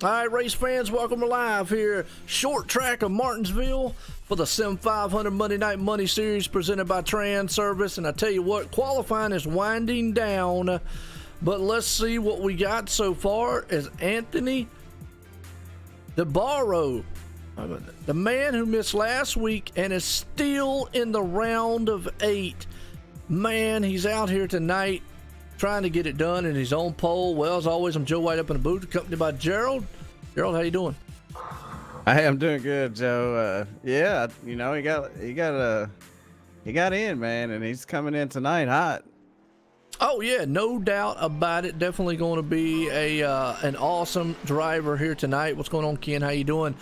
All right, race fans, welcome live here. Short track of Martinsville for the Sim500 Monday Night Money Series presented by Transervice. And I tell you what, qualifying is winding down. But let's see what we got so far as Anthony DeBarro, the man who missed last week and is still in the round of 8. Man, he's out here tonight trying to get it done in his own pole. Well, as always, I'm Joe White up in the booth, accompanied by Gerald. Gerald, how you doing? Hey, I'm doing good, Joe. Yeah, you know, he got in, man, and he's coming in tonight hot. Oh yeah, no doubt about it. Definitely going to be an awesome driver here tonight. What's going on, Ken? How you doing?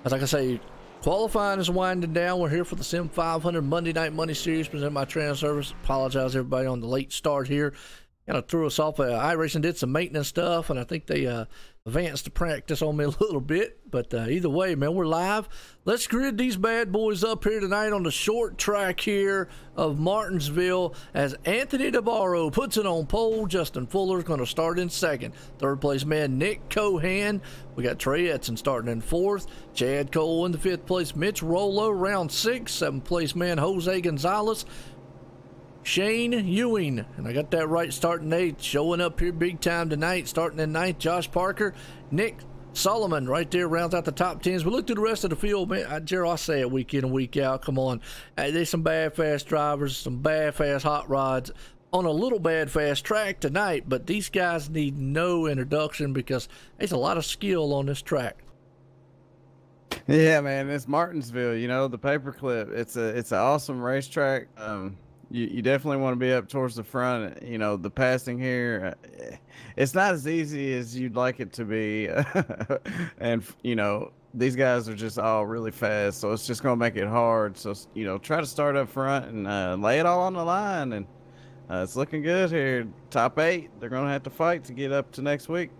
As like I say, qualifying is winding down. We're here for the Sim500 Monday Night Money Series presented by Transervice. Apologize everybody on the late start here. Kind of threw us off. iRacing did some maintenance stuff, and I think they advanced the practice on me a little bit. But either way, man, we're live. Let's grid these bad boys up here tonight on the short track here of Martinsville as Anthony DeBarro puts it on pole. Justin Fuller's going to start in second. Third place man Nick Cohan. We got Trey Edson starting in fourth. Chad Cole in the fifth place. Mitch Rollo round 6. Seventh place man Jose Gonzalez. Shane Ewing, and I got that right, starting 8th, showing up here big time tonight, starting in 9th, Josh Parker. Nick Solomon right there rounds out the top 10s. We look through the rest of the field, man. Gerald, I say it week in and week out. Come on. There's some bad fast drivers, some bad fast hot rods on a little bad fast track tonight, but these guys need no introduction because there's a lot of skill on this track. Yeah, man, it's Martinsville, you know, the paperclip. It's an awesome racetrack. You definitely want to be up towards the front. You know, the passing here, it's not as easy as you'd like it to be. And, you know, these guys are just all really fast, so it's just going to make it hard. So, you know, try to start up front and lay it all on the line. And it's looking good here. Top 8, they're going to have to fight to get up to next week.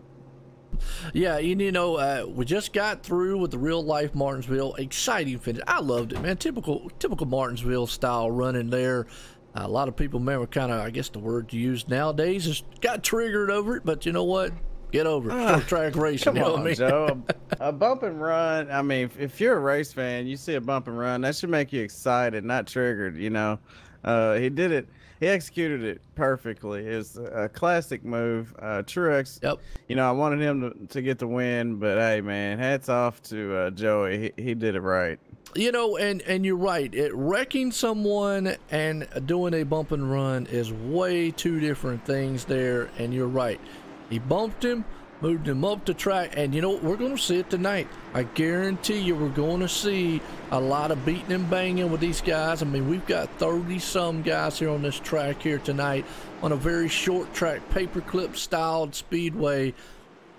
Yeah, you know, we just got through with the real life Martinsville. Exciting finish. I loved it, man. Typical Martinsville style running there. A lot of people, man, were kind of, I guess the word used nowadays is got triggered over it, but you know what? Get over it. Short track racing. Come on, Joe. A bump and run. I mean, if you're a race fan, you see a bump and run, that should make you excited, not triggered, you know. He did it. He executed it perfectly. It was a classic move. Truex, yep. You know, I wanted him to get the win, but hey, man, hats off to Joey. He did it right. You know, and you're right. Wrecking someone and doing a bump and run is way two different things there, and you're right. He bumped him, moved him up the track, and you know what? We're going to see it tonight. I guarantee you we're going to see a lot of beating and banging with these guys. I mean, we've got 30-some guys here on this track here tonight on a very short track, paperclip-styled speedway.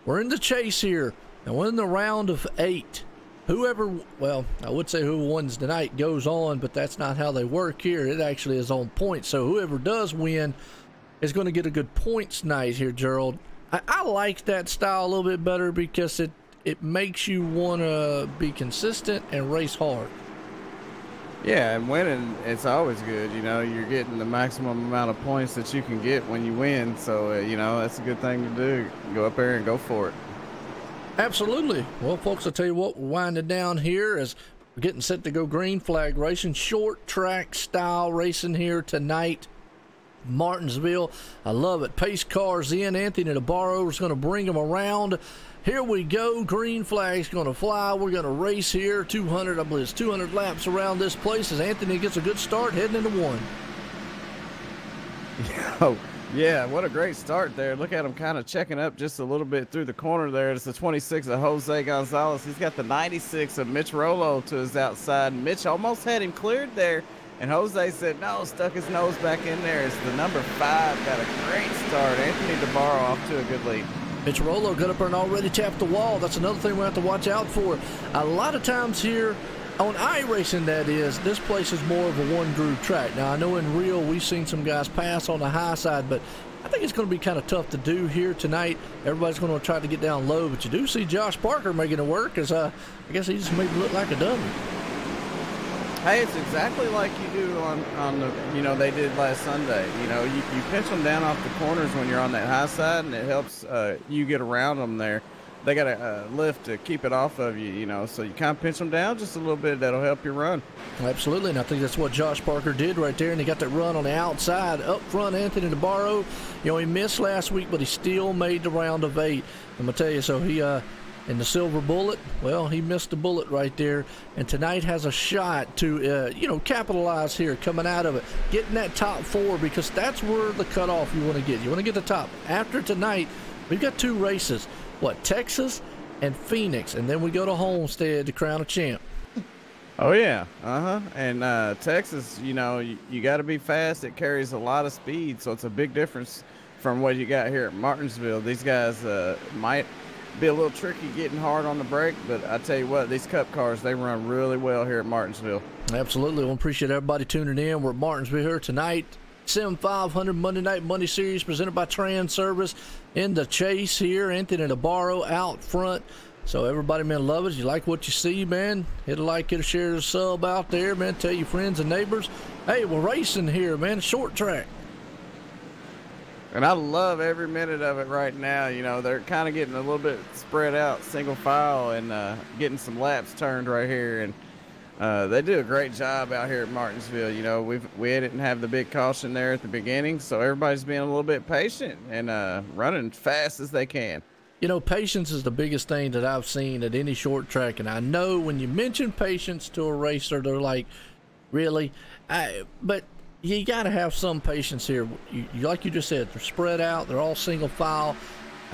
We're in the chase here, and we're in the round of 8. Whoever, well, I would say who wins tonight goes on, but that's not how they work here. It actually is on points. So whoever does win is going to get a good points night here, Gerald. I like that style a little bit better because it makes you want to be consistent and race hard. Yeah, and winning, it's always good. You know, you're getting the maximum amount of points that you can get when you win. So, you know, that's a good thing to do. Go up there and go for it. Absolutely. Well, folks, I'll tell you what, we're winding down here as we're getting set to go green flag racing. Short track style racing here tonight. Martinsville. I love it. Pace cars in. Anthony DeBarro is going to bring them around. Here we go. Green flag's going to fly. We're going to race here. 200, I believe it's 200 laps around this place as Anthony gets a good start heading into 1. Oh, yeah, what a great start there. Look at him kind of checking up just a little bit through the corner there. It's the 26 of Jose Gonzalez. He's got the 96 of Mitch Rollo to his outside. Mitch almost had him cleared there, and Jose said no, stuck his nose back in there. It's the number 5. Got a great start. Anthony DeBarro off to a good lead. Mitch Rollo got up there and already tapped the wall. That's another thing we have to watch out for. A lot of times here on iRacing, that is, this place is more of a one-groove track. Now, I know in real we've seen some guys pass on the high side, but I think it's going to be kind of tough to do here tonight. Everybody's going to try to get down low, but you do see Josh Parker making it work as I guess he just made it look like a dummy. Hey, it's exactly like you do on the, you know, they did last Sunday. You know, you pinch them down off the corners when you're on that high side, and it helps you get around them there. they got a lift to keep it off of you, you know, so you kind of pinch them down just a little bit. That'll help you run. Absolutely, and I think that's what Josh Parker did right there, and he got that run on the outside. Up front, Anthony DeBarro, you know, he missed last week, but he still made the round of 8. I'm going to tell you, so he, in the silver bullet, well, he missed the bullet right there, and tonight has a shot to, you know, capitalize here coming out of it, getting that top 4, because that's where the cutoff you want to get. You want to get the top. After tonight, we've got 2 races. What, Texas and Phoenix, and then we go to Homestead to crown a champ. Oh yeah, and Texas, you know, you got to be fast. It carries a lot of speed, so it's a big difference from what you got here at Martinsville. These guys might be a little tricky getting hard on the brake, but I tell you what, these Cup cars, they run really well here at Martinsville. Absolutely. We appreciate everybody tuning in. We're at Martinsville here tonight. Sim500 Monday Night Money Series presented by Transervice in the chase here. Anthony DeBarro out front. So everybody, man, love it. You like what you see, man, hit a like, hit a share, a sub out there, man. Tell your friends and neighbors, hey, we're racing here, man. Short track. And I love every minute of it right now. You know, they're kind of getting a little bit spread out, single file, and getting some laps turned right here. And they do a great job out here at Martinsville. You know, we didn't have the big caution there at the beginning, so everybody's being a little bit patient and running fast as they can. You know, patience is the biggest thing that I've seen at any short track, and I know when you mention patience to a racer, they're like, really? But you got to have some patience here. You, like you just said, they're spread out. They're all single file.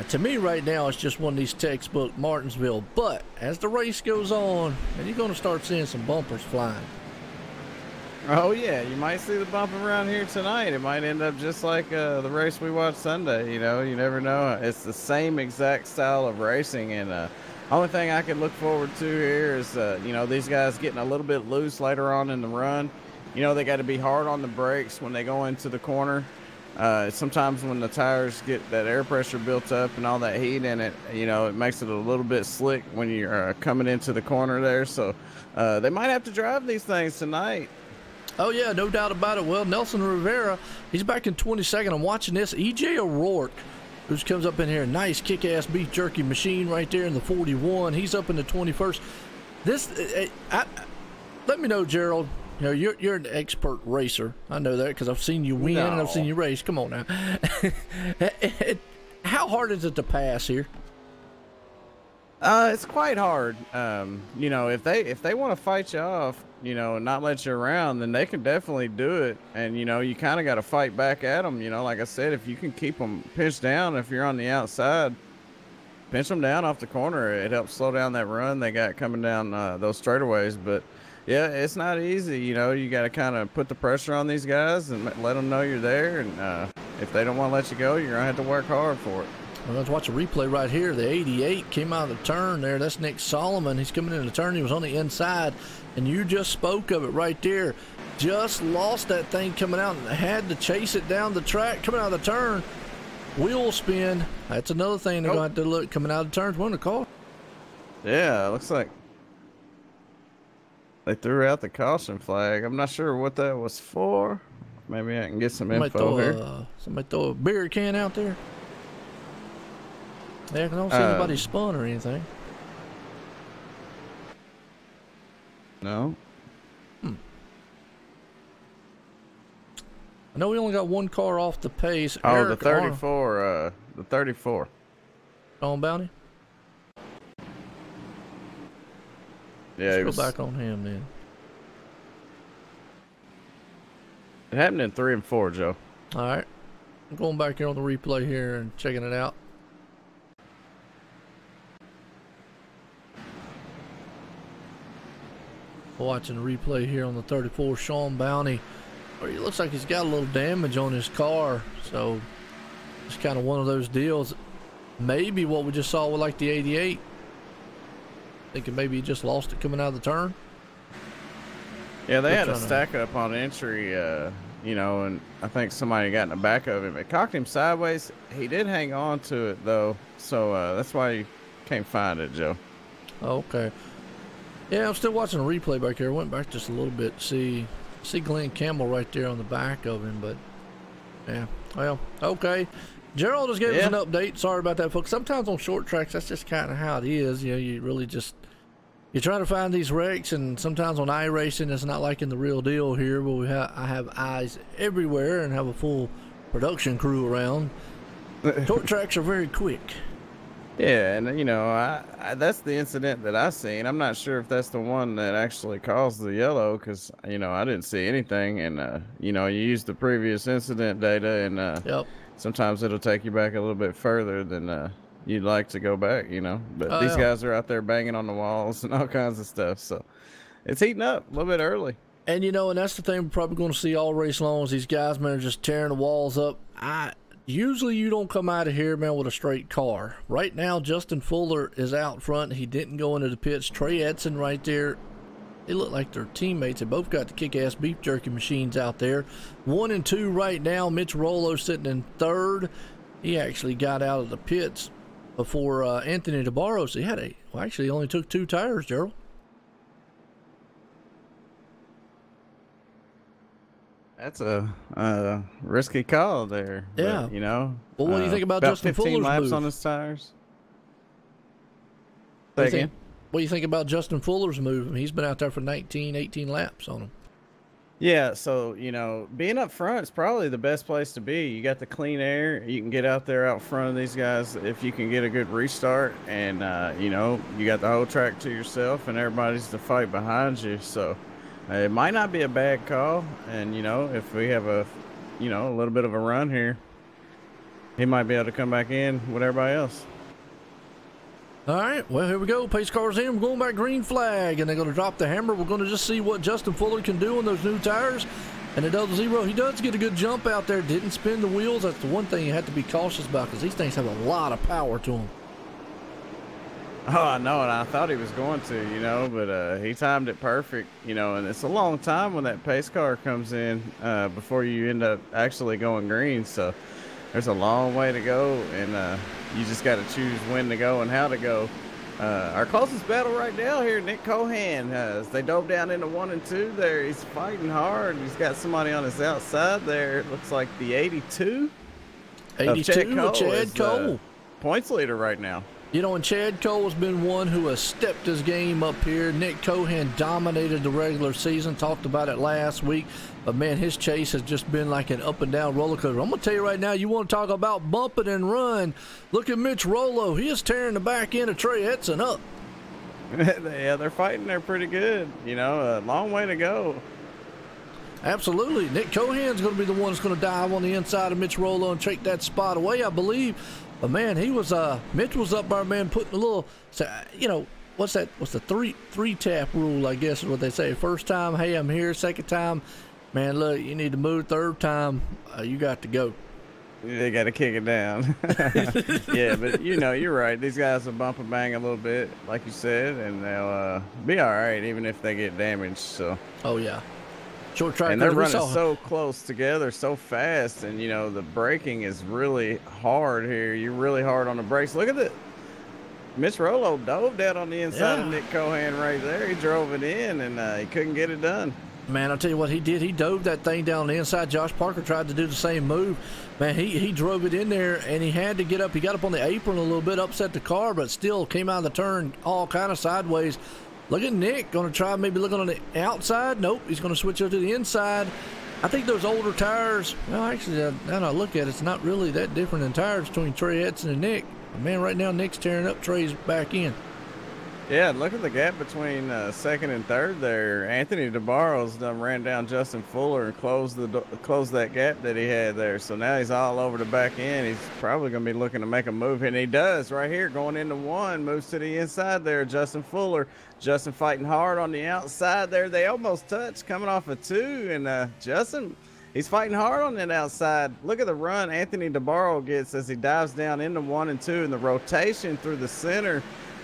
To me right now, it's just one of these textbook Martinsville. But as the race goes on, and you're going to start seeing some bumpers flying. Oh, yeah. You might see the bump around here tonight. It might end up just like the race we watched Sunday. You know, you never know. It's the same exact style of racing. And only thing I can look forward to here is, you know, these guys getting a little bit loose later on in the run. You know, they got to be hard on the brakes when they go into the corner. Sometimes when the tires get that air pressure built up and all that heat in it, you know, it makes it a little bit slick when you're coming into the corner there. So they might have to drive these things tonight. Oh, yeah, no doubt about it. Well, Nelson Rivera, he's back in 22nd. I'm watching this. E.J. O'Rourke, who comes up in here. Nice kick-ass beef jerky machine right there in the 41. He's up in the 21st. Let me know, Gerald. You know, you're an expert racer. I know that because I've seen you win and I've seen you race. Come on now. How hard is it to pass here? It's quite hard. You know, if they want to fight you off, you know, and not let you around, then they can definitely do it. And, you know, you kind of got to fight back at them. You know, like I said, if you can keep them pinched down, if you're on the outside, pinch them down off the corner. It helps slow down that run they got coming down those straightaways. But, yeah, it's not easy. You know, you got to kind of put the pressure on these guys and let them know you're there. And if they don't want to let you go, you're going to have to work hard for it. Well, let's watch a replay right here. The 88 came out of the turn there. That's Nick Solomon. He's coming in the turn. He was on the inside, and you just spoke of it right there. Just lost that thing coming out and had to chase it down the track coming out of the turn. Wheel spin. That's another thing they're going to have to look coming out of the turns. One to call. Yeah, it looks like they threw out the caution flag. I'm not sure what that was for. Maybe I can get some info here. Somebody throw a beer can out there. Yeah, 'cause I don't see anybody spun or anything. No. I know we only got one car off the pace. Oh, Eric the 34. The 34. On Bounty? Yeah, Let's go back on him then. It happened in 3 and 4, Joe. All right. I'm going back here on the replay here and checking it out. Watching the replay here on the 34, Sean Bounty. It looks like he's got a little damage on his car, so it's kind of one of those deals. Maybe what we just saw with like the 88. Thinking maybe he just lost it coming out of the turn. Yeah, they had a stack up on entry, you know, and I think somebody got in the back of him. It cocked him sideways. He did hang on to it though, so that's why you can't find it, Joe. Okay. Yeah, I'm still watching a replay back here. I went back just a little bit to see Glenn Campbell right there on the back of him, but yeah, well, okay. Gerald just gave us an update. Sorry about that, folks. Sometimes on short tracks, that's just kind of how it is. You know, you really just, you try to find these wrecks, and sometimes on iRacing, it's not like in the real deal here, but I have eyes everywhere and have a full production crew around. Short tracks are very quick. Yeah, and you know, I that's the incident that I seen. I'm not sure if that's the one that actually caused the yellow, because you know I didn't see anything, and you know, you use the previous incident data, and Yep. sometimes it'll take you back a little bit further than you'd like to go back, you know. But these guys are out there banging on the walls and all kinds of stuff, so it's heating up a little bit early. And you know, and that's the thing we're probably going to see all race long, is these guys, man, are just tearing the walls up. Usually you don't come out of here, man, with a straight car. Right now, Justin Fuller is out front. He didn't go into the pits. Trey Edson right there. They look like they're teammates. They both got the kick-ass beef jerky machines out there. 1 and 2 right now. Mitch Rollo sitting in third. He actually got out of the pits before Anthony DeBarros. So he had actually only took 2 tires, Gerald. That's a risky call there. Yeah. But, you know. Well, what do you think about Justin 15 Fuller's laps move? on his tires. What do you think about Justin Fuller's move? He's been out there for 19, 18 laps on him. Yeah, so, you know, being up front is probably the best place to be. You got the clean air. You can get out there out front of these guys if you can get a good restart. And, you know, you got the whole track to yourself, and everybody's to fight behind you. So it might not be a bad call. And, you know, if we have a little bit of a run here, he might be able to come back in with everybody else. All right, well, here we go. Pace car's in. We're going back green flag, and they're going to drop the hammer. We're going to just see what Justin Fuller can do on those new tires. And the double zero, he does get a good jump out there. Didn't spin the wheels. That's the one thing you have to be cautious about, because these things have a lot of power to them. Oh, I know, and I thought he was going to, you know, but he timed it perfect, you know, and it's a long time when that pace car comes in before you end up actually going green. So there's a long way to go, and you just got to choose when to go and how to go. Our closest battle right now here, Nick Cohan, as they dove down into 1 and 2 there. He's fighting hard. He's got somebody on his outside there. It looks like the 82. 82 with Chad Cole. Points leader right now. You know, and Chad Cole has been one who has stepped his game up here. Nick Cohan dominated the regular season. Talked about it last week. But, man, his chase has just been like an up-and-down roller coaster. I'm going to tell you right now, you want to talk about bump it and run. Look at Mitch Rollo. He is tearing the back end of Trey Edson up. Yeah, they're fighting there pretty good. You know, a long way to go. Absolutely. Nick Cohan's going to be the one that's going to dive on the inside of Mitch Rollo and take that spot away, I believe. But, man, Mitch was up there, man, putting a little, you know, what's that? What's the three tap rule, I guess is what they say. First time, hey, I'm here. Second time, man, look, you need to move. Third time, you got to go. They got to kick it down. Yeah, but, you know, you're right. These guys will bump and bang a little bit, like you said, and they'll be all right, even if they get damaged. So. Oh, yeah. Short track. And they're running so close together, so fast, and, you know, the braking is really hard here. You're really hard on the brakes. Look at it. Mitch Rollo dove down on the inside of Nick Cohan right there. He drove it in, and he couldn't get it done. Man, I'll tell you what he did. He dove that thing down the inside. Josh Parker tried to do the same move. Man, he drove it in there, and he had to get up. He got up on the apron a little bit, upset the car, but still came out of the turn all kind of sideways. Look at Nick, going to try maybe looking on the outside. Nope, he's going to switch up to the inside. I think those older tires, well, actually, now I look at it, it's not really that different than tires between Trey Edson and Nick. But man, right now, Nick's tearing up, Trey's back in. Yeah, look at the gap between second and third there. Anthony DeBarros done ran down Justin Fuller and closed that gap that he had there. So now he's all over the back end. He's probably going to be looking to make a move, and he does right here going into 1, moves to the inside there. Justin Fuller. Justin fighting hard on the outside there. They almost touched coming off a 2, and Justin, he's fighting hard on that outside. Look at the run Anthony DeBarro gets as he dives down into 1 and 2, and the rotation through the center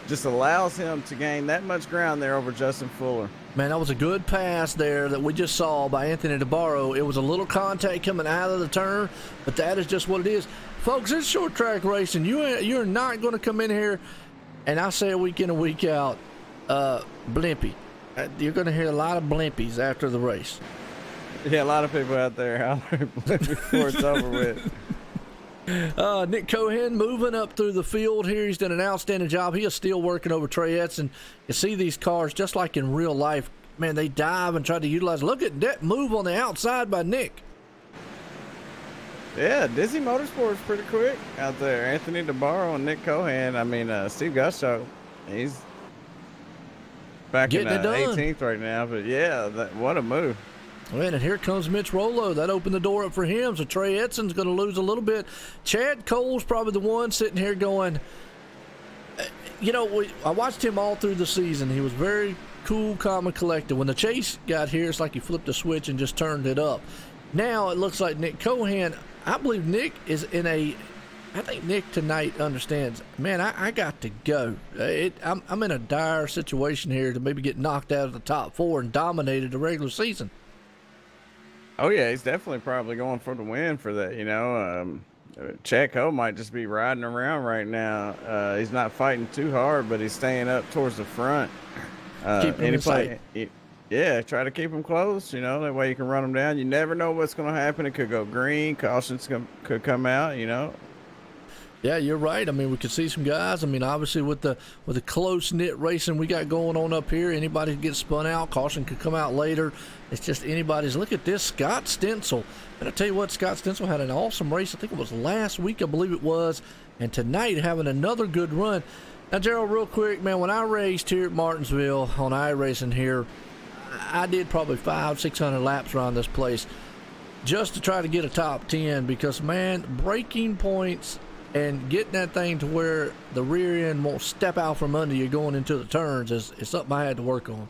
just allows him to gain that much ground there over Justin Fuller. Man, that was a good pass there that we just saw by Anthony DeBarro. It was a little contact coming out of the turn, but that is just what it is. Folks, it's short track racing. You're not going to come in here, and I say it week in and week out, blimpy. You're going to hear a lot of blimpies after the race. Yeah, a lot of people out there hollering before it's over with. Nick Cohen moving up through the field here. He's done an outstanding job. He is still working over Trey Edson. You see these cars just like in real life. Man, they dive and try to utilize. Look at that move on the outside by Nick. Yeah, Dizzy Motorsports pretty quick out there. Anthony DeBarro and Nick Cohen. I mean, Steve Gusto, he's back in 18th right now. But yeah, what a move. Man, and here comes Mitch Rollo. That opened the door up for him. So Trey Edson's going to lose a little bit. Chad Cole's probably the one sitting here going, you know, I watched him all through the season. He was very cool, calm, and collected. When the chase got here, it's like he flipped a switch and just turned it up. Now it looks like Nick Cohen, I believe Nick is in a, I think Nick tonight understands, man, I got to go. I'm in a dire situation here to maybe get knocked out of the top 4 and dominated the regular season. Oh, yeah, he's definitely probably going for the win for that, you know. Chad Cole might just be riding around right now. He's not fighting too hard, but he's staying up towards the front. Keep him in sight. Yeah, try to keep him close, you know, that way you can run him down. You never know what's going to happen. It could go green. Cautions could come out, you know. Yeah, you're right. I mean, we could see some guys. I mean, obviously with the close-knit racing we got going on up here, anybody could get spun out. Caution could come out later. It's just anybody's. Look at this, Scott Stencil. And I tell you what, Scott Stencil had an awesome race. I think it was last week, I believe it was. And tonight having another good run. Now, Gerald, real quick, man, when I raced here at Martinsville on iRacing here, I did probably 500-600 laps around this place just to try to get a top 10 because, man, braking points and getting that thing to where the rear end won't step out from under you going into the turns is something I had to work on.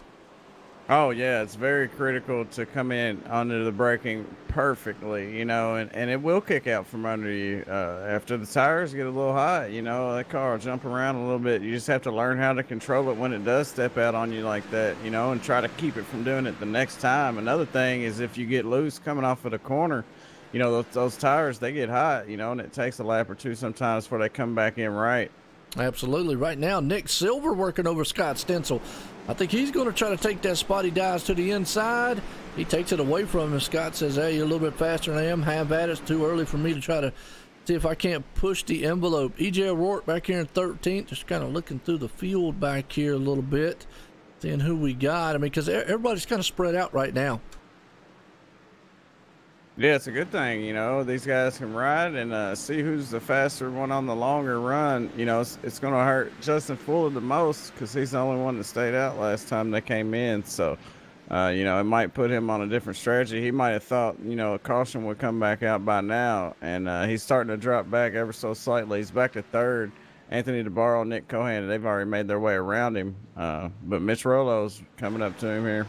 Oh, yeah, it's very critical to come in under the braking perfectly, you know, and it will kick out from under you after the tires get a little hot, you know, that car will jump around a little bit. You just have to learn how to control it when it does step out on you like that, you know, and try to keep it from doing it the next time. Another thing is if you get loose coming off of the corner, you know, those tires, they get hot, you know, and it takes a lap or two sometimes before they come back in right. Absolutely. Right now, Nick Silver working over Scott Stencil. I think he's going to try to take that spot. He dives to the inside. He takes it away from him. Scott says, hey, you're a little bit faster than I am. Have at it. It's too early for me to try to see if I can't push the envelope. E.J. O'Rourke back here in 13th, just kind of looking through the field back here a little bit, seeing who we got. I mean, because everybody's kind of spread out right now. Yeah, it's a good thing, you know, these guys can ride and see who's the faster one on the longer run. You know, it's going to hurt Justin Fuller the most because he's the only one that stayed out last time they came in. So, you know, it might put him on a different strategy. He might have thought, you know, a caution would come back out by now, and he's starting to drop back ever so slightly. He's back to third. Anthony DeBarro, Nick Cohen, they've already made their way around him. But Mitch Rollo's coming up to him here.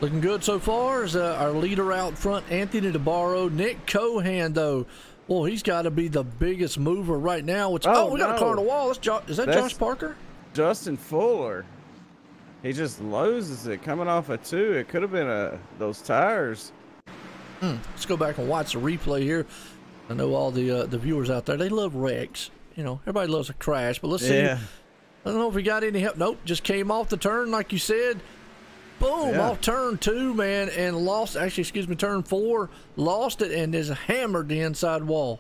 Looking good so far is our leader out front, Anthony DeBarro. Nick Cohen, though, well, he's got to be the biggest mover right now. Which we got a car on the wall. Is that Josh Parker? Justin Fuller. He just loses it coming off a 2. It could have been those tires. Let's go back and watch the replay here. I know all the viewers out there, they love wrecks. You know, everybody loves a crash, but let's see. I don't know if we got any help. Nope, just came off the turn like you said. Boom, off turn 2, man, and lost, actually, excuse me, turn 4, lost it and is hammered the inside wall.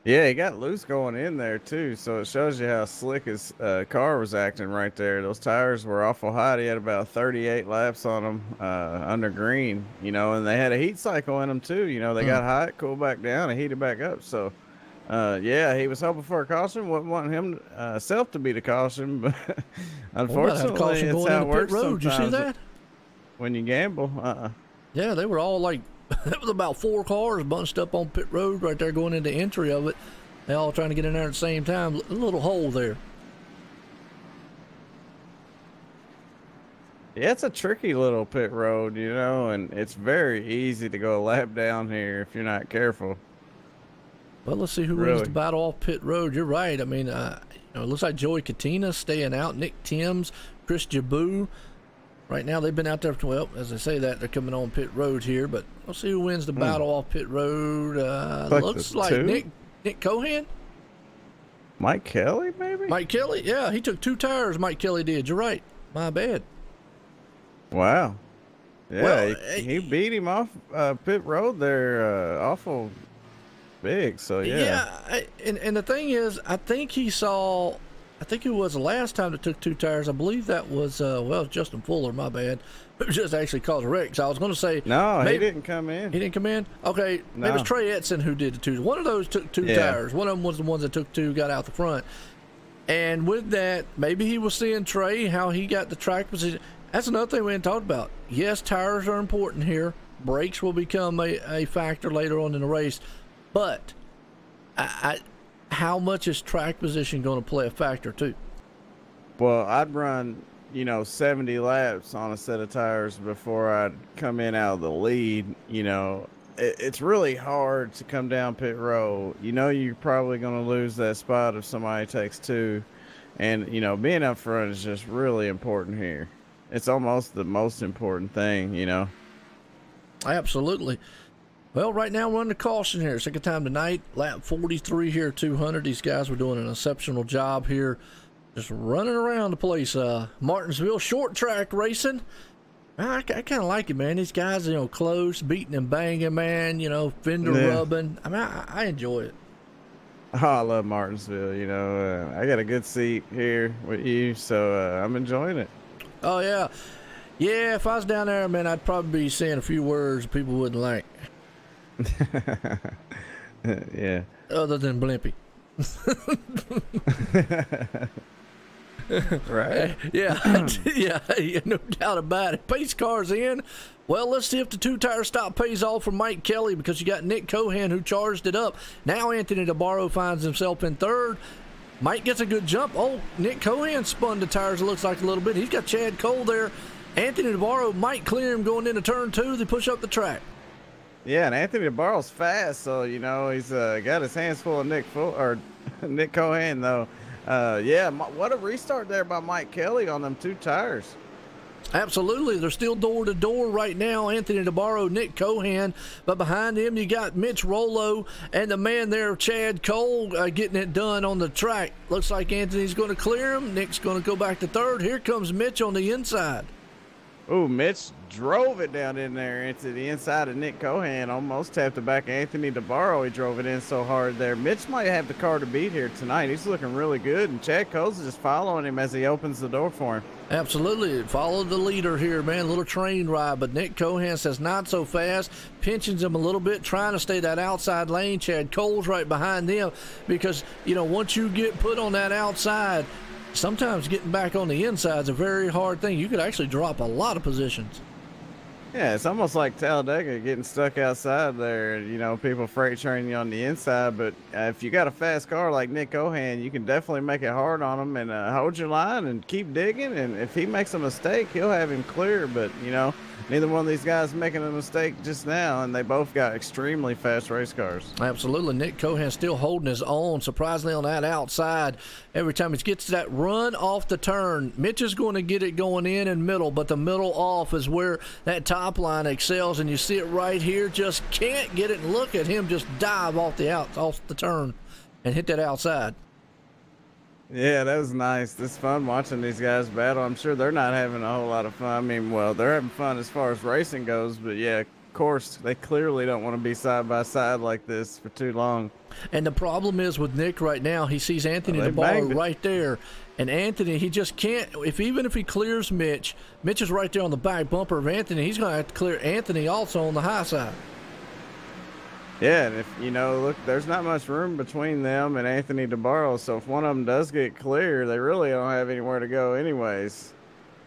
Yeah, he got loose going in there, too, so it shows you how slick his car was acting right there. Those tires were awful hot. He had about 38 laps on them under green, you know, and they had a heat cycle in them, too. You know, they got hot, cooled back down, and heated back up. So, yeah, he was hoping for a caution. Wasn't wanting him self to be the caution, but unfortunately, it's how it works sometimes. You see that? When you gamble, Yeah, they were all like, it was about 4 cars bunched up on pit road right there going into entry of it. They all trying to get in there at the same time. A little hole there. Yeah, it's a tricky little pit road, you know, and it's very easy to go a lap down here if you're not careful. Well, let's see who wins the battle off pit road. You're right. I mean, you know, it looks like Joey Katina staying out, Nick Timms, Chris Jabou. Right now, they've been out there, well, as I say that, they're coming on pit road here, but we'll see who wins the battle off pit road. Looks like Nick Cohen. Mike Kelly, maybe? Mike Kelly, yeah, he took 2 tires, Mike Kelly did. You're right. My bad. Wow. Yeah, Well, he beat him off pit road there. Awful big. So yeah. And the thing is, I think it was the last time it took 2 tires. I believe that was Justin Fuller, my bad, who just actually caused a wreck. So I was going to say, no, he didn't come in. He didn't come in. Okay, no. It was Trey Edson who did the 2. One of those took 2 tires. One of them was the ones that took 2, got out the front. And with that, maybe he was seeing Trey, how he got the track position. That's another thing we hadn't talked about. Yes, tires are important here. Brakes will become a factor later on in the race. But how much is track position going to play a factor too? Well, I'd run, 70 laps on a set of tires before I'd come in out of the lead. It's really hard to come down pit road. You're probably going to lose that spot if somebody takes 2. And, being up front is just really important here. It's almost the most important thing, Absolutely. Well, right now we're under caution here. Second time tonight, lap 43 here at 200. These guys were doing an exceptional job here, just running around the place. Martinsville short track racing. I kind of like it, man. These guys, close, beating and banging, man. Fender rubbing. I mean, I enjoy it. Oh, I love Martinsville. I got a good seat here with you, so I'm enjoying it. Oh yeah, yeah. If I was down there, man, I'd probably be saying a few words people wouldn't like. Yeah. Other than Blimpy. Right. Yeah, no doubt about it. Pace car's in. Well, let's see if the 2-tire stop pays off for Mike Kelly, because you got Nick Cohan who charged it up. Now Anthony DeBarro finds himself in 3rd. Mike gets a good jump. Oh, Nick Cohan spun the tires, it looks like, a little bit. He's got Chad Cole there. Anthony DeBarro might clear him going into turn 2. They push up the track. Yeah, and Anthony DeBarro's fast, so he's got his hands full of Nick Cohan though. What a restart there by Mike Kelly on them 2 tires. Absolutely. They're still door to door right now. Anthony DeBarro, Nick Cohan, but behind him you got Mitch Rollo and the man there, Chad Cole, getting it done on the track. Looks like Anthony's going to clear him. Nick's going to go back to 3rd. Here comes Mitch on the inside. Oh, Mitch drove it down in there into the inside of Nick Cohan. Almost tapped the back of Anthony DeBarro. He drove it in so hard there. Mitch might have the car to beat here tonight. He's looking really good, and Chad Cole's just following him as he opens the door for him. Absolutely. Follow the leader here, man. A little train ride, but Nick Cohan says not so fast. Pinches him a little bit, trying to stay that outside lane. Chad Cole's right behind them because, once you get put on that outside, sometimes getting back on the inside is a very hard thing. You could actually drop a lot of positions. Yeah, it's almost like Talladega getting stuck outside there. People freight train you on the inside, but if you got a fast car like Nick Cohan, you can definitely make it hard on him and hold your line and keep digging. And if he makes a mistake, he'll have him clear. But, neither one of these guys making a mistake just now, and they both got extremely fast race cars. Absolutely. Nick Cohan still holding his own, surprisingly, on that outside. Every time he gets that run off the turn, Mitch is going to get it going in and middle, but the middle off is where that top line excels, and you see it right here. Just can't get it. And look at him just dive off the turn and hit that outside. Yeah, that was nice. It's fun watching these guys battle. I'm sure they're not having a whole lot of fun. I mean, well, they're having fun as far as racing goes, but yeah, of course, they clearly don't want to be side by side like this for too long. And the problem is with Nick right now, he sees Anthony DeBarro right there, and Anthony, he just can't. Even if he clears Mitch, Mitch is right there on the back bumper of Anthony. He's going to have to clear Anthony also on the high side. Yeah, and if, look, there's not much room between them and Anthony DeBarro, so if one of them does get clear, they really don't have anywhere to go anyways.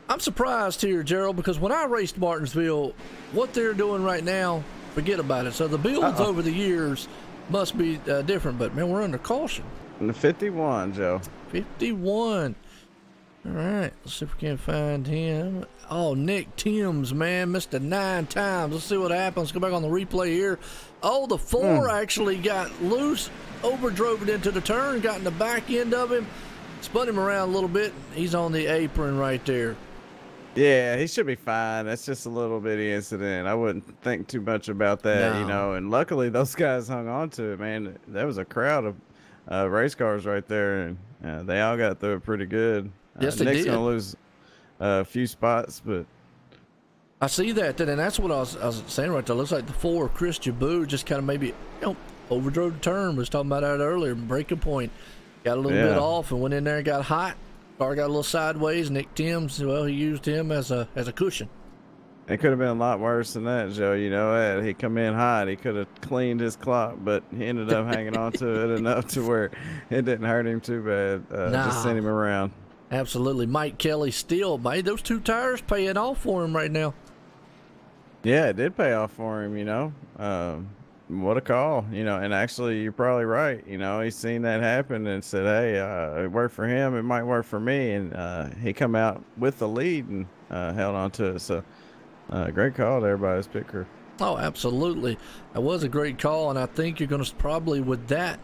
I'm surprised here, Gerald, because when I raced Martinsville, what they're doing right now, forget about it. So the builds over the years must be different, but, man, we're under caution. And the 51, Joe. 51. All right, let's see if we can find him. Oh, Nick Timms, man, missed it 9 times. Let's see what happens. Let's go back on the replay here. Oh, the 4 actually got loose, overdrove it into the turn, got in the back end of him, spun him around a little bit. He's on the apron right there. Yeah, he should be fine. That's just a little bitty incident. I wouldn't think too much about that, and luckily those guys hung on to it, man. There was a crowd of race cars right there, and they all got through it pretty good. Yes, they Nick's did. going to lose a few spots, but I see that, and that's what I was saying right there. Looks like the 4, Chris Jabou, just kind of maybe overdrove the turn. We was talking about that earlier. Breaking point. Got a little bit off and went in there and got hot. Car got a little sideways. Nick Timms, well, he used him as a cushion. It could have been a lot worse than that, Joe. You know, he come in hot. He could have cleaned his clock, but he ended up hanging on to it enough to where it didn't hurt him too bad. Just sent him around. Absolutely. Mike Kelly still made those 2 tires paying off for him right now. Yeah, it did pay off for him, you know. What a call, you know. And actually, you're probably right. You know, he's seen that happen and said, hey, it worked for him. It might work for me. And he come out with the lead and held on to it. So, great call there by his pit crew. Oh, absolutely. That was a great call. And I think you're going to probably, with that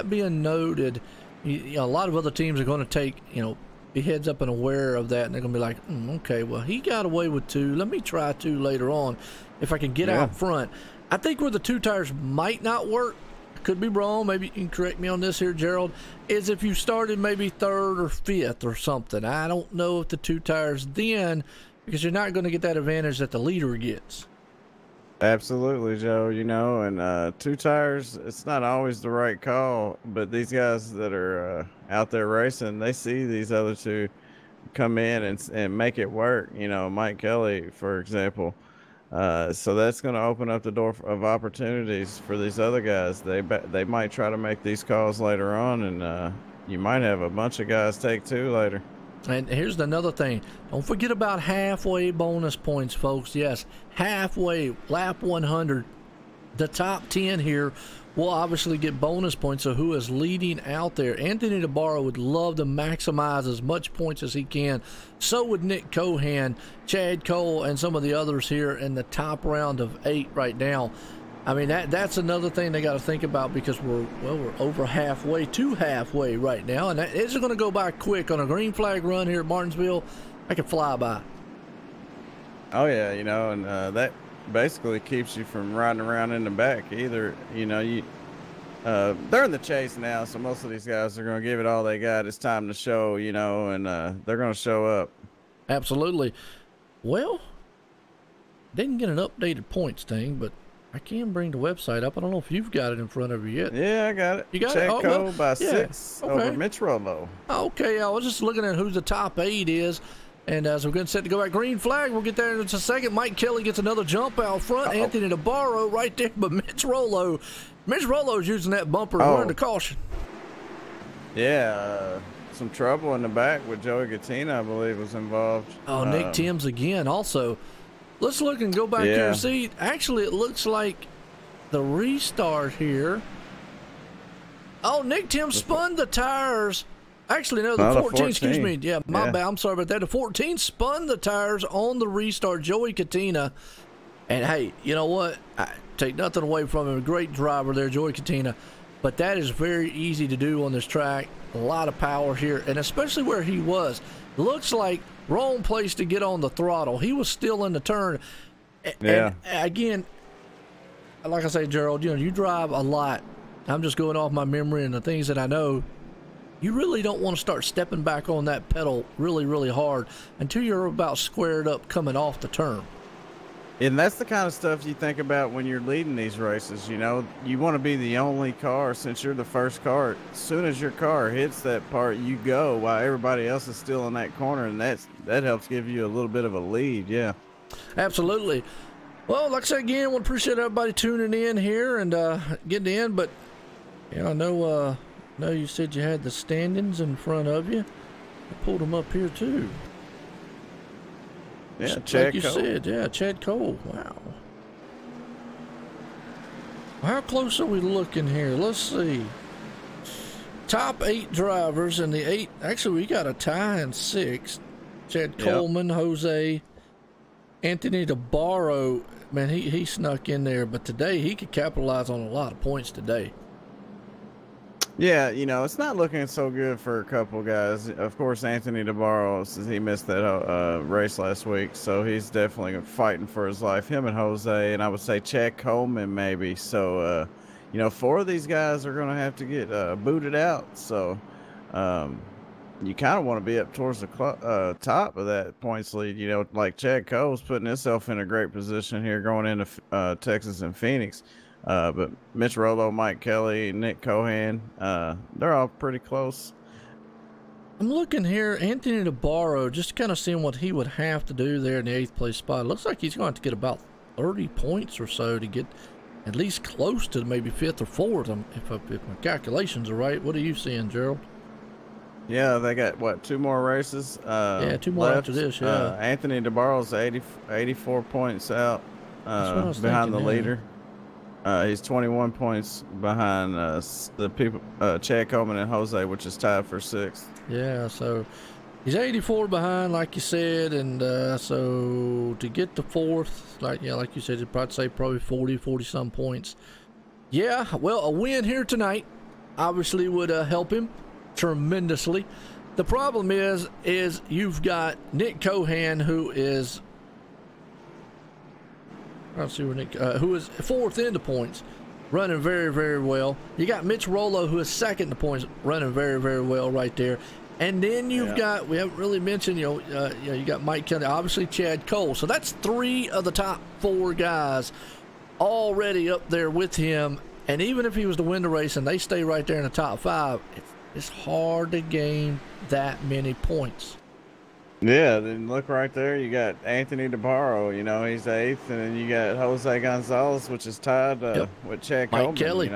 being noted, you know, a lot of other teams are going to take, you know, be heads up and aware of that, and they're gonna be like, okay, well, he got away with 2. Let me try 2 later on if I can get out front. I think where the 2 tires might not work, I could be wrong, maybe you can correct me on this here, Gerald, is if you started maybe 3rd or 5th or something. I don't know if the 2 tires then, because you're not going to get that advantage that the leader gets. Absolutely, Joe. You know, and 2 tires, it's not always the right call, but these guys that are out there racing, they see these other 2 come in and make it work. You know, Mike Kelly, for example. So that's going to open up the door of opportunities for these other guys. They might try to make these calls later on, and you might have a bunch of guys take 2 later. And here's another thing. Don't forget about halfway bonus points, folks. Yes, halfway, lap 100. The top 10 here will obviously get bonus points. So who is leading out there? Anthony DeBarro would love to maximize as much points as he can. So would Nick Cohan, Chad Cole, and some of the others here in the top round of 8 right now. I mean, that's another thing they got to think about, because we're over halfway to halfway right now, and that isn't going to go by quick. On a green flag run here at Martinsville, I could fly by. Oh yeah, you know, and that basically keeps you from riding around in the back either. You know, they're in the chase now, so most of these guys are going to give it all they got. It's time to show, you know, and they're going to show up. Absolutely. Well, didn't get an updated points thing, but I can bring the website up. I don't know if you've got it in front of you yet. Yeah, I got it. You got it? Cole by 6 over Mitch Rollo. Okay, I was just looking at who the top 8 is. And as we're getting set to go back, green flag, we'll get there in just a second. Mike Kelly gets another jump out front. Anthony DeBarro right there, but Mitch Rollo's using that bumper to learn the caution. Yeah, some trouble in the back with Joey Gattina, I believe, was involved. Oh, Nick Timms again also. Let's look and go back here and see. Actually, it looks like the restart here. Oh, Nick Timms spun the tires. Actually, no, the 14, excuse me. Yeah, my bad. I'm sorry about that. The 14 spun the tires on the restart. Joey Gattina. And, hey, you know what? I take nothing away from him. A great driver there, Joey Gattina. But that is very easy to do on this track. A lot of power here, and especially where he was. Looks like wrong place to get on the throttle. He was still in the turn. And again, like I say, Gerald, you know, you drive a lot. I'm just going off my memory and the things that I know. You really don't want to start stepping back on that pedal really, really hard until you're about squared up coming off the turn. And that's the kind of stuff you think about when you're leading these races. You know, you want to be the only car, since you're the first car. As soon as your car hits that part, you go while everybody else is still in that corner, and that helps give you a little bit of a lead. Yeah, absolutely. Well, like I said again, I want to appreciate everybody tuning in here and getting in. But yeah, I know you said you had the standings in front of you. I pulled them up here too. Yeah, Chad like you Cole. said, yeah, Chad Cole. Wow. How close are we looking here? Let's see. Top 8 drivers, and the 8. Actually, we got a tie in 6. Chad Coleman, Jose, Anthony DeBarro. Man, he snuck in there, but today he could capitalize on a lot of points today. Yeah, you know, it's not looking so good for a couple guys. Of course, Anthony DeBarro, since he missed that race last week, so he's definitely fighting for his life. Him and Jose, and I would say Chad Coleman maybe. So, you know, 4 of these guys are going to have to get booted out. So, you kind of want to be up towards the top of that points lead. You know, like Chad Cole's putting himself in a great position here going into Texas and Phoenix. But Mitch Rollo, Mike Kelly, Nick Cohan, they're all pretty close. I'm looking here, Anthony DeBarro, just kind of seeing what he would have to do there in the 8th place spot. It looks like he's going to have to get about 30 points or so to get at least close to maybe 5th or 4th, if my calculations are right. What are you seeing, Gerald? Yeah, they got, what, 2 more races? Yeah, 2 more after this, yeah. Anthony DeBarro's 84 points out behind the leader. He's 21 points behind the people, Chad Coleman and Jose, which is tied for 6th. Yeah, so he's 84 behind, like you said, and so to get to 4th, like you said, you'd probably say probably 40-some points. Yeah, well, a win here tonight obviously would help him tremendously. The problem is you've got Nick Cohan, who is, I'll see where Nick, who is 4th in the points, running very, very well. You got Mitch Rollo, who is 2nd in the points, running very, very well right there. And then you've got, we haven't really mentioned, you got Mike Kelly, obviously Chad Cole. So that's 3 of the top 4 guys already up there with him. And even if he was to win the race and they stay right there in the top 5, it's hard to gain that many points. Yeah, then look right there. You got Anthony DeBarro, he's 8th, and then you got Jose Gonzalez, which is tied with Chad Coleman, Mike Kelly.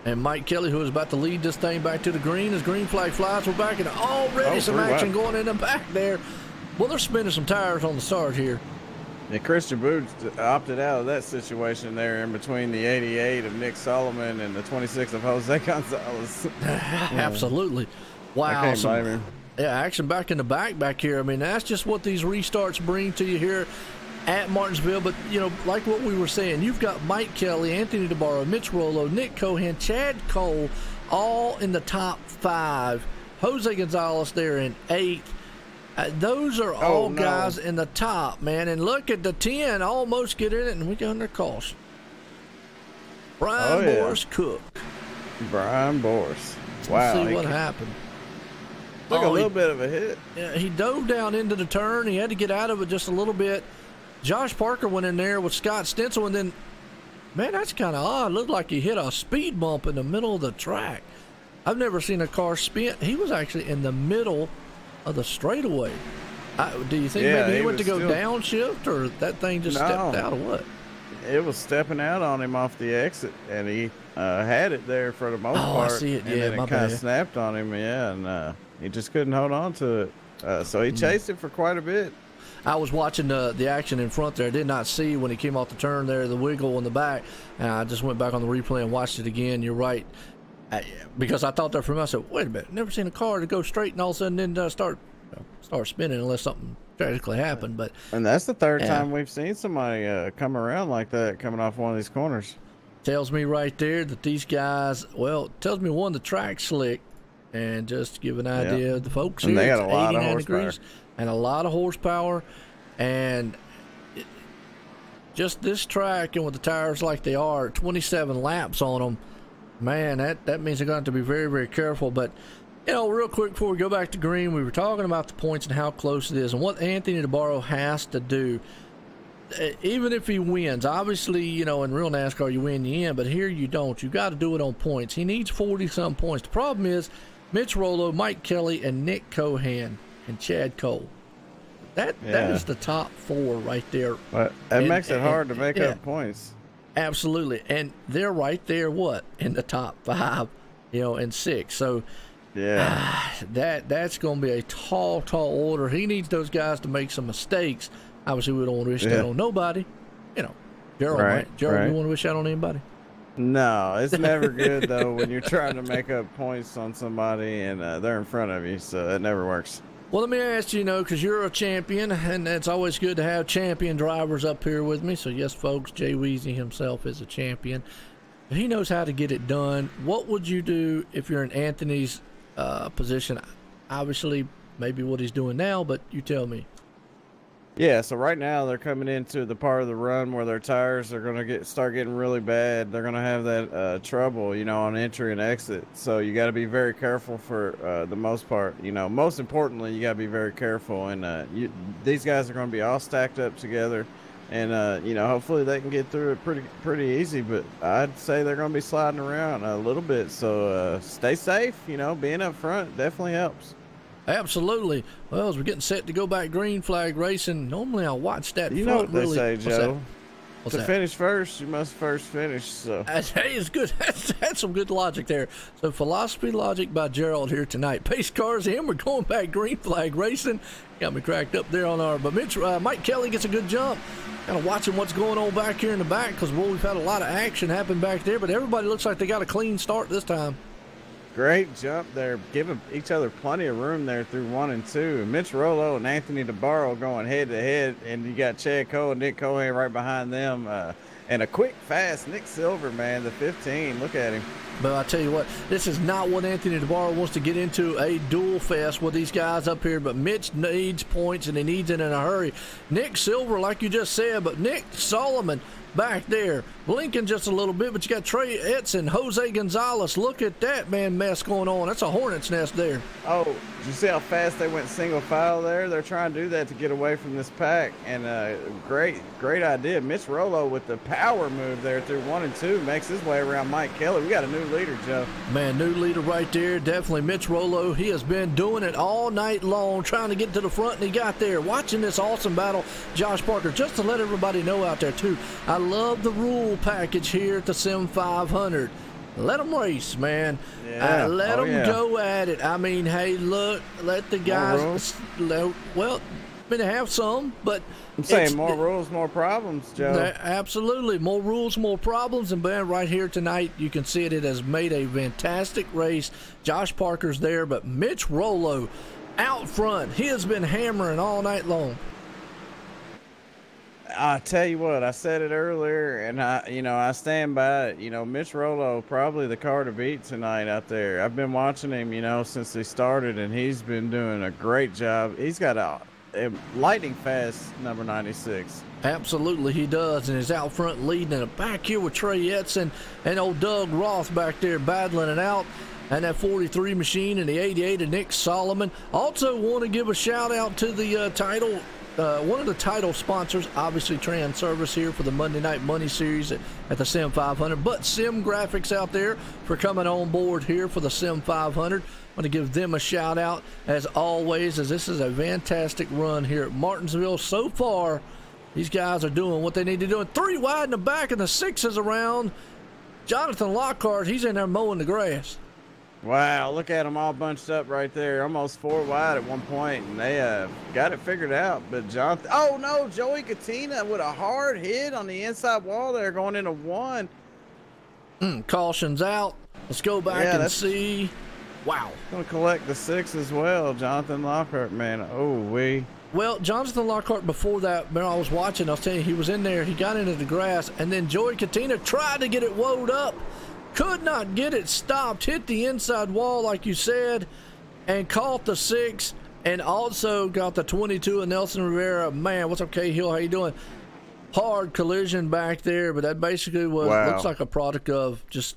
And Mike Kelly, who is about to lead this thing back to the green as green flag flies. We're back, and already some action going in the back there. Well, they're spinning some tires on the start here. Yeah, Christian Booth opted out of that situation there in between the 88 of Nick Solomon and the 26 of Jose Gonzalez. Absolutely. Wow. I can't blame him. Yeah, action back in the back here. I mean, that's just what these restarts bring to you here at Martinsville. But, like what we were saying, you've got Mike Kelly, Anthony DeBarro, Mitch Rollo, Nick Cohan, Chad Cole, all in the top 5. Jose Gonzalez there in 8th. Those are all guys in the top, man. And look at the 10, almost get in it, and we go under caution. Brian Boris Cook. Brian Boris. Wow. Let's see what happened. Took a little bit of a hit. Yeah, he dove down into the turn. He had to get out of it just a little bit. Josh Parker went in there with Scott Stencil, and then, man, that's kind of odd. Looked like he hit a speed bump in the middle of the track. I've never seen a car spin. He was actually in the middle of the straightaway. Do you think maybe he went to go downshift, or that thing just stepped out, or what? It was stepping out on him off the exit, and he had it there for the most part. I see it. And then it kind of snapped on him, and he just couldn't hold on to it. So he chased it for quite a bit. I was watching the action in front there. I did not see when he came off the turn there, the wiggle in the back. And I just went back on the replay and watched it again. You're right. Because I thought that for myself, wait a minute, never seen a car to go straight and all of a sudden then start spinning unless something tragically happened. And that's the 3rd time we've seen somebody come around like that coming off one of these corners. Tells me right there that these guys, tells me one, the track's slick. And just to give an idea of the folks here, they got a lot of 89 horsepower. degrees and a lot of horsepower. And just this track, and with the tires like they are, 27 laps on them, man, that means they're going to have to be very, very careful. But, real quick before we go back to green, we were talking about the points and how close it is and what Anthony DeBarro has to do. Even if he wins, obviously, in real NASCAR, you win the end, but here you don't. You got to do it on points. He needs 40-some points. The problem is Mitch Rollo, Mike Kelly, and Nick Cohan and Chad Cole. That is the top 4 right there. But that makes it hard to make up points. Absolutely. And they're right there, in the top 5, and 6. So that's going to be a tall order. He needs those guys to make some mistakes. Obviously, we don't want to wish that on nobody. Gerald, right? Gerald, you want to wish that on anybody? No, it's never good, though, when you're trying to make up points on somebody and they're in front of you, so it never works. Well, let me ask you, because you're a champion, and it's always good to have champion drivers up here with me. So, yes, folks, Jay Weezy himself is a champion. He knows how to get it done. What would you do if you're in Anthony's position? Obviously, maybe what he's doing now, but you tell me. Yeah, so right now they're coming into the part of the run where their tires are going to start getting really bad. They're going to have that trouble, on entry and exit. So you got to be very careful for the most part. Most importantly, you got to be very careful. And these guys are going to be all stacked up together. And you know, hopefully they can get through it pretty easy. But I'd say they're going to be sliding around a little bit. So stay safe. You know, being up front definitely helps. Absolutely. Well, as we're getting set to go back green flag racing, normally I watch that. You know what they say, Joe. To finish first, you must first finish. So hey, it's good. That's some good logic there. So philosophy logic by Gerald here tonight. Pace cars in. We're going back green flag racing. Got me cracked up there on our. But Mike Kelly gets a good jump. Kind of watching what's going on back here in the back because we've had a lot of action happen back there. But everybody looks like they got a clean start this time. Great jump there, giving each other plenty of room there through 1 and 2. Mitch Rollo and Anthony DeBarro going head to head, and you got Chad Cole and Nick Cohen right behind them. And a quick, fast Nick Silver, man, the 15. Look at him. But I tell you what, this is not what Anthony DeBarro wants to get into, a duel fest with these guys up here. But Mitch needs points, and he needs it in a hurry. Nick Silver, like you just said, but Nick Solomon back there, blinking just a little bit. But you got Trey Etzen, Jose Gonzalez. Look at that, man, mess going on. That's a hornet's nest there. Oh, did you see how fast they went single file there? They're trying to do that to get away from this pack. And great idea. Mitch Rollo with the power move there through 1 and 2 makes his way around Mike Kelly. We got a new leader, Joe. Man, new leader right there. Definitely Mitch Rollo. He has been doing it all night long, trying to get to the front, and he got there. Watching this awesome battle, Josh Parker, just to let everybody know out there, too, I love the rule package here at the Sim500. Let them race, man. Yeah. Let them go at it. I mean, hey, look, let the guys. Well, going to have some, but I'm saying more rules, more problems, Joe. Absolutely, more rules, more problems. And man, right here tonight, you can see it. It has made a fantastic race. Josh Parker's there, but Mitch Rollo out front. He has been hammering all night long. I tell you what, I said it earlier, and I stand by it. You know, Mitch Rollo, probably the car to beat tonight out there. I've been watching him, since he started, and he's been doing a great job. He's got a lightning fast number 96. Absolutely, he does, and is out front leading in the back here with Trey Etzen and old Doug Roth back there battling it out. And that 43 machine and the 88 of Nick Solomon. Also want to give a shout out to the title. One of the title sponsors, obviously Transervice here for the Monday Night Money Series at the Sim500, but Sim Graphics out there for coming on board here for the Sim500. I want to give them a shout out as always, as this is a fantastic run here at Martinsville. So far, these guys are doing what they need to do. And 3 wide in the back and the 6 is around. Jonathan Lockhart, he's in there mowing the grass. Wow, look at them all bunched up right there. Almost 4 wide at one point, and they got it figured out. But Jonathan, oh no, Joey Katina with a hard hit on the inside wall there going into 1. Caution's out. Let's go back and see. Wow. Going to collect the 6 as well, Jonathan Lockhart, man. Well, Jonathan Lockhart, before that, man, I was watching, I was telling you, he was in there, he got into the grass, and then Joey Katina tried to get it woed up. Could not get it stopped, hit the inside wall like you said, and caught the 6, and also got the 22 of Nelson Rivera. Man, what's up, Cahill? How you doing? Hard collision back there, but that basically was looks like a product of just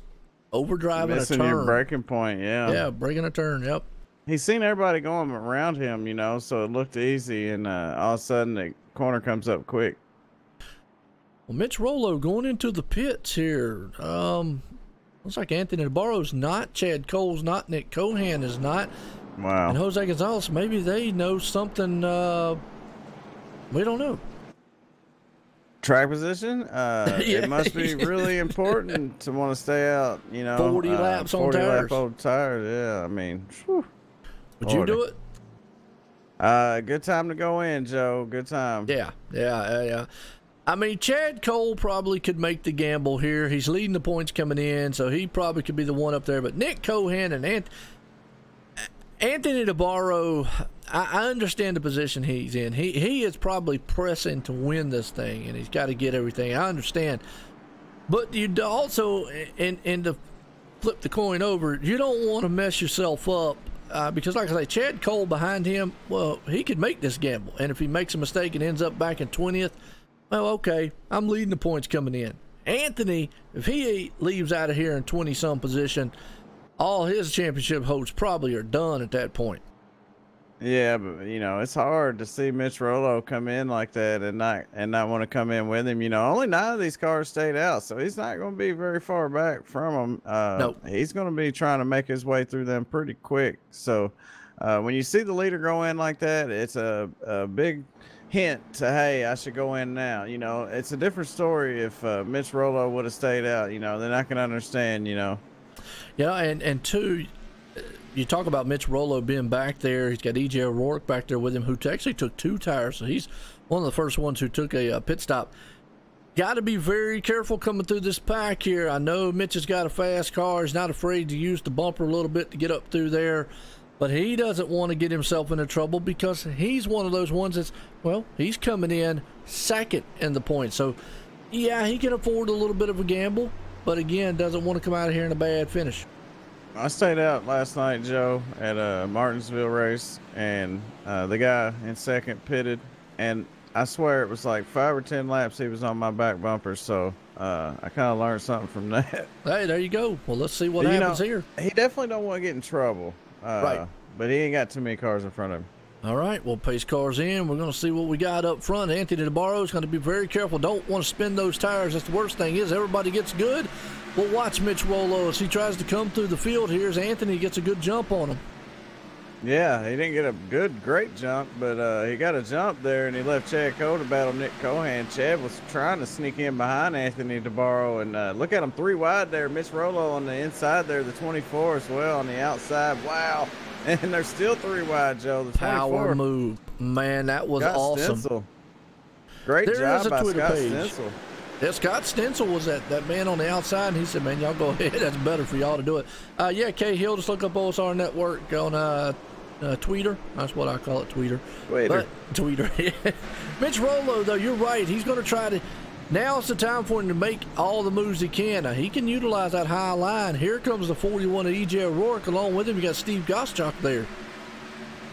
overdriving a turn. Your braking point, yeah, breaking a turn. Yep. He's seen everybody going around him, so it looked easy, and all of a sudden the corner comes up quick. Well, Mitch Rollo going into the pits here. Looks like Anthony DeBarro's not, Chad Cole's not, Nick Cohan is not. Wow. And Jose Gonzalez, maybe they know something we don't know. Track position? It must be really important to want to stay out, 40 laps on tires. 40 lap old tires, yeah. I mean, whew. Would you do it? Good time to go in, Joe. Good time. Yeah. I mean, Chad Cole probably could make the gamble here. He's leading the points coming in, so he probably could be the one up there. But Nick Cohan and Anthony DeBarro, I understand the position he's in. He is probably pressing to win this thing, and he's got to get everything. I understand. But you also, and to flip the coin over, you don't want to mess yourself up. Because, like I say, Chad Cole behind him, well, he could make this gamble. And if he makes a mistake and ends up back in 20th, well, okay, I'm leading the points coming in. Anthony, if he leaves out of here in 20-some position, all his championship hopes probably are done at that point. Yeah, but you know, it's hard to see Mitch Rollo come in like that and not want to come in with him. You know, only 9 of these cars stayed out, so he's not going to be very far back from them. Nope. He's going to be trying to make his way through them pretty quick. So when you see the leader go in like that, it's a big hint to, hey, I should go in now. You know, it's a different story if Mitch Rollo would have stayed out. You know, then I can understand. You know. Yeah, and two, you talk about Mitch Rollo being back there. He's got E.J. O'Rourke back there with him, who actually took 2 tires. So he's one of the first ones who took a pit stop. Got to be very careful coming through this pack here. I know Mitch has got a fast car. He's not afraid to use the bumper a little bit to get up through there. But he doesn't want to get himself into trouble because he's one of those ones that's, well, he's coming in second in the points. So, yeah, he can afford a little bit of a gamble. But, again, doesn't want to come out of here in a bad finish. I stayed out last night, Joe, at a Martinsville race, and the guy in second pitted, and I swear it was like 5 or 10 laps he was on my back bumper, so I kind of learned something from that. Hey, there you go. Well, let's see what happens here. He definitely don't want to get in trouble, right? But he ain't got too many cars in front of him. All right, we'll pace cars in. We're going to see what we got up front. Anthony DeBarro is going to be very careful. Don't want to spin those tires. That's the worst thing is everybody gets good. We'll watch Mitch Rollo as he tries to come through the field here as Anthony gets a good jump on him. Yeah, he didn't get a great jump, but he got a jump there, and he left Chad Cole to battle Nick Cohan. Chad was trying to sneak in behind Anthony DeBarro, and look at him 3 wide there. Mitch Rollo on the inside there, the 24 as well on the outside. Wow. And they're still 3 wide, Joe. The 24. Power move. Man, that was awesome. Stencil. Great job by Scott Stencil. Yeah, Scott Stencil was that man on the outside, and he said, man, y'all go ahead. That's better for y'all to do it. Yeah, Kay Hill, just look up OSRN Network on Tweeter. That's what I call it, Tweeter. Tweeter, yeah. Mitch Rollo, though, you're right. He's going to try to – now it's the time for him to make all the moves he can. Now, he can utilize that high line. Here comes the 41 of E.J. O'Rourke. Along with him, you got Steve Goschalk there.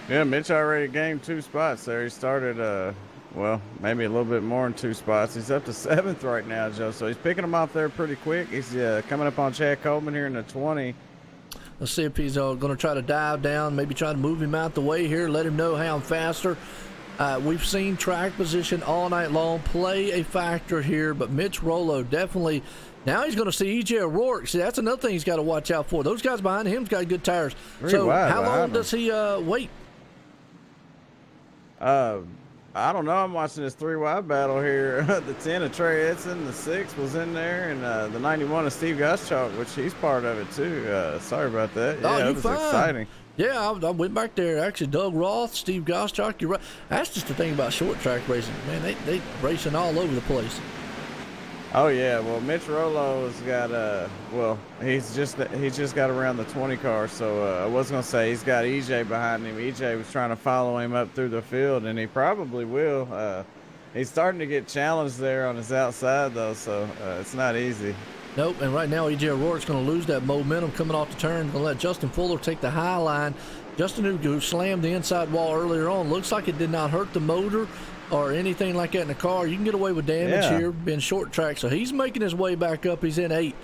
Yeah, Mitch already gained 2 spots there. He started, well, maybe a little bit more than 2 spots. He's up to 7th right now, Joe. So he's picking them off there pretty quick. He's coming up on Chad Coleman here in the 20. Let's see if he's going to try to dive down, maybe try to move him out the way here, let him know how I'm faster. We've seen track position all night long play a factor here, but Mitch Rollo definitely, now he's going to see E.J. O'Rourke. See, that's another thing he's got to watch out for. Those guys behind him's got good tires. So how long does he wait? I don't know. I'm watching this 3 wide battle here. The 10 of Trey Edson, the 6 was in there, and the 91 of Steve Goschalk, which he's part of it too. Sorry about that. Yeah, it was exciting. Yeah, I went back there. Actually, Doug Roth, Steve Goschalk, you're right. That's just the thing about short track racing. Man, they racing all over the place. Oh yeah, well Mitch Rollo's got well he's just got around the 20 car, so I was gonna say he's got EJ behind him. EJ was trying to follow him up through the field, and he probably will. He's starting to get challenged there on his outside though, so it's not easy. Nope, and right now E.J. O'Rourke's going to lose that momentum coming off the turn. Going to let Justin Fuller take the high line. Justin, who slammed the inside wall earlier on, looks like it did not hurt the motor or anything like that in the car. You can get away with damage here, being short track. So he's making his way back up. He's in 8th.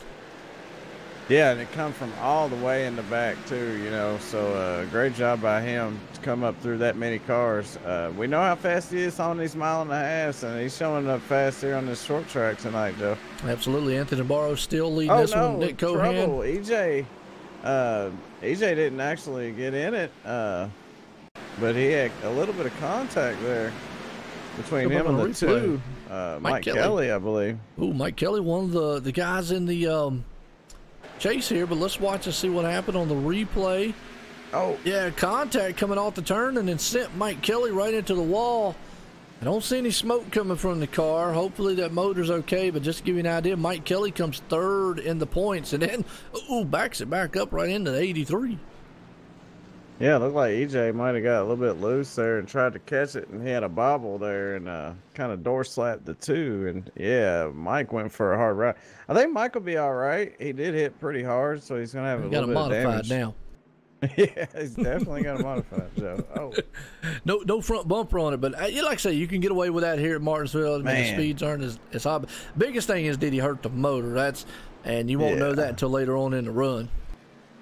Yeah, and it comes from all the way in the back too, you know. So great job by him to come up through that many cars. We know how fast he is on these 1.5 miles, and he's showing up fast here on this short track tonight, Joe. Absolutely. Anthony DeBarro still leading this one. Nick Cohan. Trouble. EJ didn't actually get in it, but he had a little bit of contact there between him and the 2. Mike Kelly, I believe. Ooh, Mike Kelly, one of the guys in the chase here, but let's watch and see what happened on the replay. Oh yeah, contact coming off the turn and then sent Mike Kelly right into the wall. I don't see any smoke coming from the car. Hopefully that motor's okay, but just to give you an idea, Mike Kelly comes 3rd in the points and then backs it back up right into the 83. Yeah, it looked like EJ might have got a little bit loose there and tried to catch it, and he had a bobble there and kind of door slapped the 2. And yeah, Mike went for a hard ride. I think Mike will be all right. He did hit pretty hard, so he's going to have a little bit of damage. Now. Yeah, he's definitely got a modified, Joe. Oh, no front bumper on it, but like I say, you can get away with that here at Martinsville. The speeds aren't as high. Biggest thing is, did he hurt the motor? And you won't know that until later on in the run.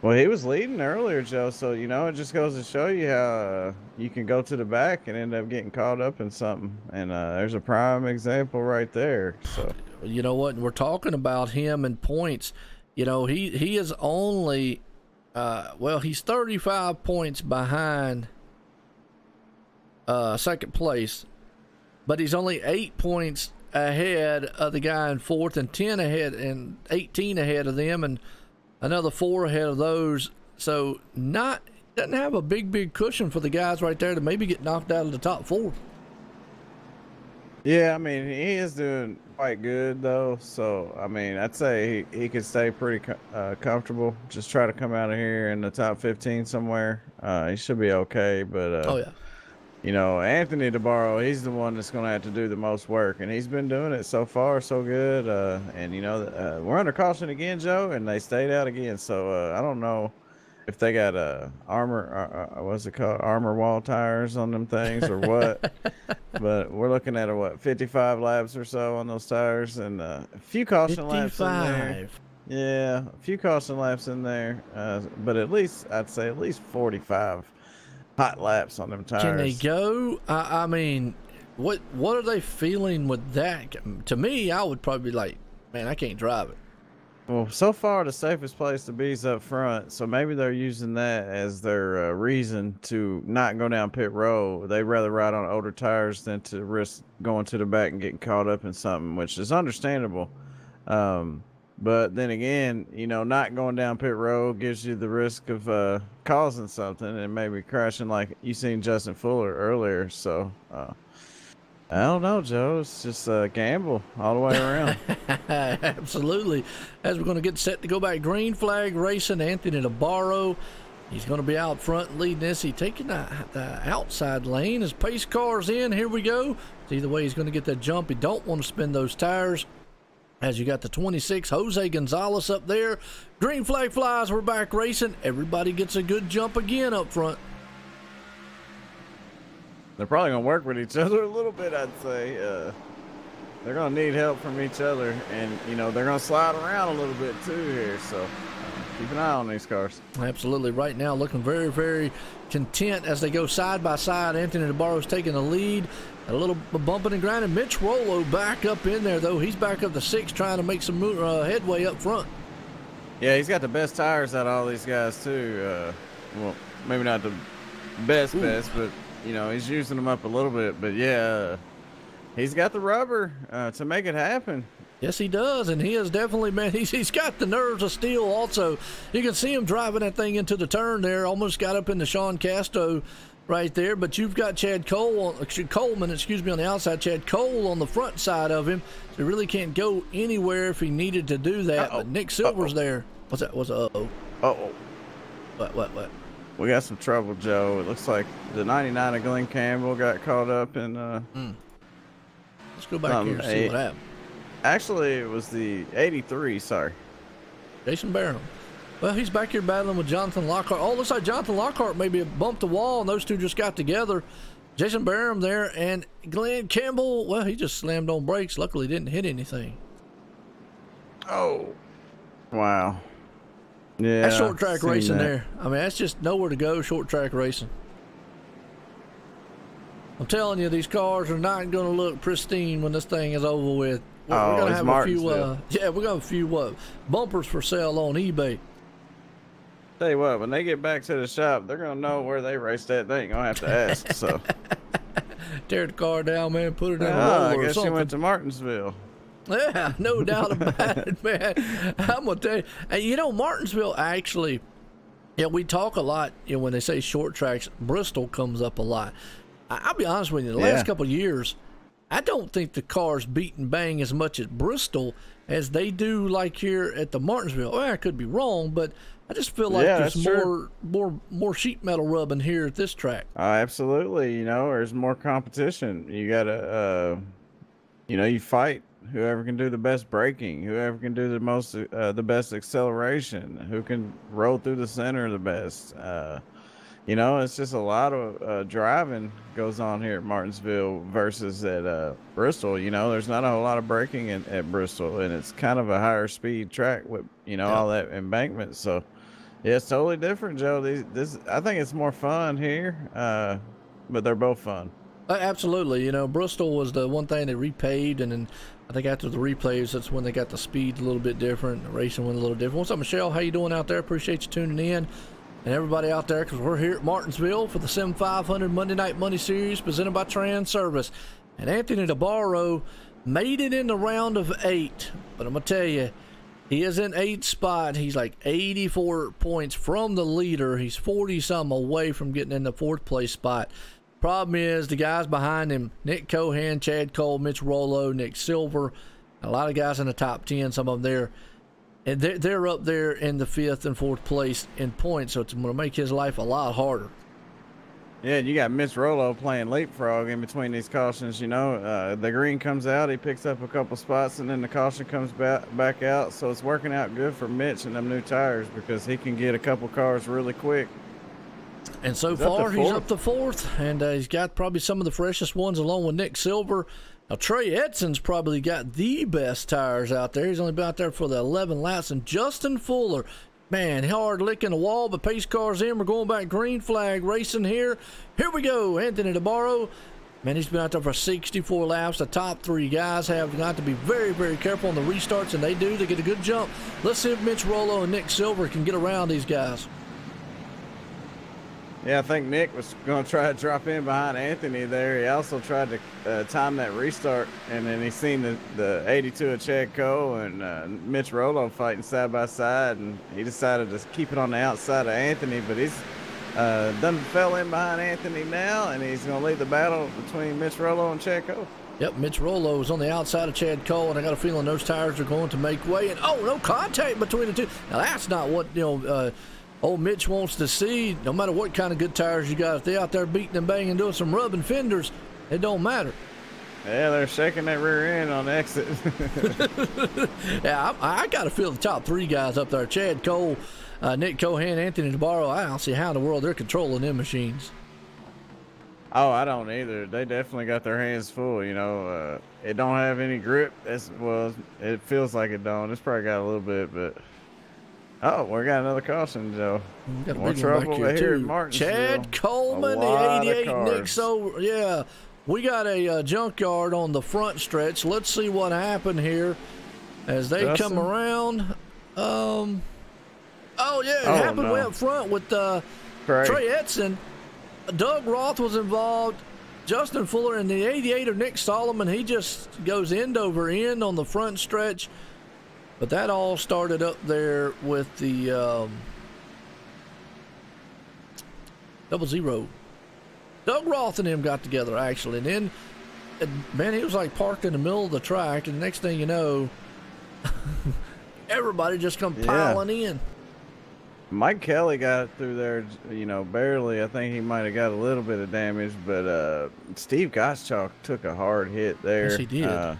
Well, he was leading earlier, Joe. So you know, it just goes to show you how you can go to the back and end up getting caught up in something. And there's a prime example right there. So You know what? We're talking about him and points. You know, he is only, well, he's 35 points behind second place, but he's only 8 points ahead of the guy in fourth, and 10 ahead, and 18 ahead of them, and another 4 ahead of those. So doesn't have a big cushion for the guys right there to maybe get knocked out of the top 4. yeah, I mean, he is doing quite good though. So I mean, I'd say he could stay pretty comfortable. Just try to come out of here in the top 15 somewhere. He should be okay. But Oh yeah. you know, Anthony DeBarro, he's the one that's going to have to do the most work, and he's been doing it so far so good. And you know, we're under caution again, Joe, and they stayed out again. So I don't know if they got what's it called, armor wall tires on them things or what. But we're looking at 55 laps or so on those tires, and a few caution 55. laps in there. Yeah, a few caution laps in there, but at least I'd say at least 45 hot laps on them tires. Can they go? I mean, what are they feeling with that? To me, I would probably be like, man, I can't drive it. Well, so far the safest place to be is up front, so maybe they're using that as their reason to not go down pit road. They'd rather ride on older tires than to risk going to the back and getting caught up in something, which is understandable. But then again, you know, not going down pit road gives you the risk of causing something and maybe crashing, like you seen Justin Fuller earlier. So I don't know, Joe. It's just a gamble all the way around. Absolutely. As we're going to get set to go back, green flag racing, Anthony DeBarro. He's going to be out front leading this. He's taking the outside lane. His pace car's in. Here we go. Either way, he's going to get that jump. He don't want to spin those tires. As you got the 26, Jose Gonzalez up there. Green flag flies. We're back racing. Everybody gets a good jump again up front. They're probably going to work with each other a little bit, I'd say. They're going to need help from each other. And, you know, they're going to slide around a little bit, too, here. So keep an eye on these cars. Absolutely. Right now, looking very content as they go side by side. Anthony DeBarro's taking the lead. A little bumping and grinding. Mitch Rollo back up in there, though. He's back up to 6, trying to make some headway up front. Yeah, he's got the best tires out of all these guys, too. Well, maybe not the best, but, you know, he's using them up a little bit. But, yeah, he's got the rubber to make it happen. Yes, he does, and he is definitely, man, he's got the nerves of steel also. You can see him driving that thing into the turn there. Almost got up into Sean Casto right there, but you've got Coleman, on the outside, Chad Cole on the front side of him. So he really can't go anywhere if he needed to do that. But Nick Silver's there. What's that? Uh-oh. What? We got some trouble, Joe. It looks like the 99 of Glenn Campbell got caught up in... Let's go back here and see what happened. Actually, it was the 83, sorry. Jason Barham. Well, he's back here battling with Jonathan Lockhart. Oh, looks like Jonathan Lockhart maybe bumped the wall, and those two just got together. Jason Barham there, and Glenn Campbell, well, he just slammed on brakes. Luckily, didn't hit anything. Oh. Wow. Yeah. That's short track racing there. I mean, that's just nowhere to go, short track racing. I'm telling you, these cars are not going to look pristine when this thing is over with. We're going to have a few, we're going to have a few bumpers for sale on eBay. Tell you what, when they get back to the shop, they're going to know where they raced at. They ain't going to have to ask, so. Tear the car down, man, put it in a roller I guess or something. you went to Martinsville. Yeah, no doubt about it, man. I'm going to tell you. And, you know, Martinsville actually, we talk a lot, when they say short tracks, Bristol comes up a lot. I'll be honest with you, the last couple of years, I don't think the cars beat and bang as much at Bristol as they do like here at the Martinsville. Well, I could be wrong, but I just feel like there's more sheet metal rubbing here at this track. Absolutely. You know, there's more competition. You got to, you fight whoever can do the best braking, whoever can do the best acceleration, who can roll through the center the best. You know, it's just a lot of driving goes on here at Martinsville versus at Bristol. You know, there's not a whole lot of braking at Bristol, and it's kind of a higher speed track with, all that embankment. So, Yeah, it's totally different, Joe. This I think it's more fun here, but they're both fun. Absolutely. You know, Bristol was the one thing they repaved, and then I think after the replays, that's when they got the speed a little bit different, the racing went a little different. What's up, Michelle? How you doing out there? Appreciate you tuning in. And everybody out there, because we're here at Martinsville for the Sim500 Monday Night Money Series presented by Transervice. And Anthony DeBarro made it in the round of 8. But I'm going to tell you, he is in 8th spot. He's like 84 points from the leader. He's 40-something away from getting in the 4th place spot. Problem is, the guys behind him, Nick Cohan, Chad Cole, Mitch Rollo, Nick Silver, a lot of guys in the top 10, some of them there. And they're up there in the 5th and 4th place in points, so it's going to make his life a lot harder. Yeah, you got Mitch Rollo playing leapfrog in between these cautions. You know, the green comes out, he picks up a couple spots, and then the caution comes back out. So it's working out good for Mitch and them new tires because he can get a couple cars really quick. And so far, he's up to 4th, and he's got probably some of the freshest ones along with Nick Silver. Now, Trey Edson's probably got the best tires out there. He's only been out there for the 11 laps. And Justin Fuller, man, hard licking the wall, but pace car's in. We're going back green flag racing here. Here we go. Anthony DeBarro, man, he's been out there for 64 laps. The top 3 guys have got to be very, very careful on the restarts, and they do. They get a good jump. Let's see if Mitch Rollo and Nick Silver can get around these guys. Yeah, I think Nick was going to try to drop in behind Anthony there. He also tried to time that restart, and then he seen the 82 of Chad Cole and Mitch Rollo fighting side by side, and he decided to keep it on the outside of Anthony, but he's done fell in behind Anthony now, and he's going to lead the battle between Mitch Rollo and Chad Cole. Yep, Mitch Rollo is on the outside of Chad Cole, and I got a feeling those tires are going to make way. And, oh, no contact between the two. Now, that's not what, old Mitch wants to see. No matter what kind of good tires you got, if they're out there beating and banging, doing some rubbing fenders, it don't matter. Yeah, they're shaking that rear end on exit. Yeah, I got to feel the top 3 guys up there. Chad Cole, Nick Cohan, Anthony DeBarro. I don't see how in the world they're controlling them machines. Oh, I don't either. They definitely got their hands full, you know. It don't have any grip. Well, it feels like it don't. It's probably got a little bit, but... Oh, we got another caution, Joe. Got more trouble here, here at Martinsville. Chad Coleman, the 88, Nick Silver. Yeah, we got a junkyard on the front stretch. Let's see what happened here as they come around. Oh, yeah, it happened way up front with Trey Edson. Doug Roth was involved. Justin Fuller and the 88 of Nick Solomon. He just goes end over end on the front stretch. But that all started up there with the 00. Doug Roth and him got together, actually. And then, man, he was like parked in the middle of the track. And the next thing you know, everybody just come piling in. Mike Kelly got through there, you know, barely. I think he might have got a little bit of damage. But Steve Gottschalk took a hard hit there. Yes, he did.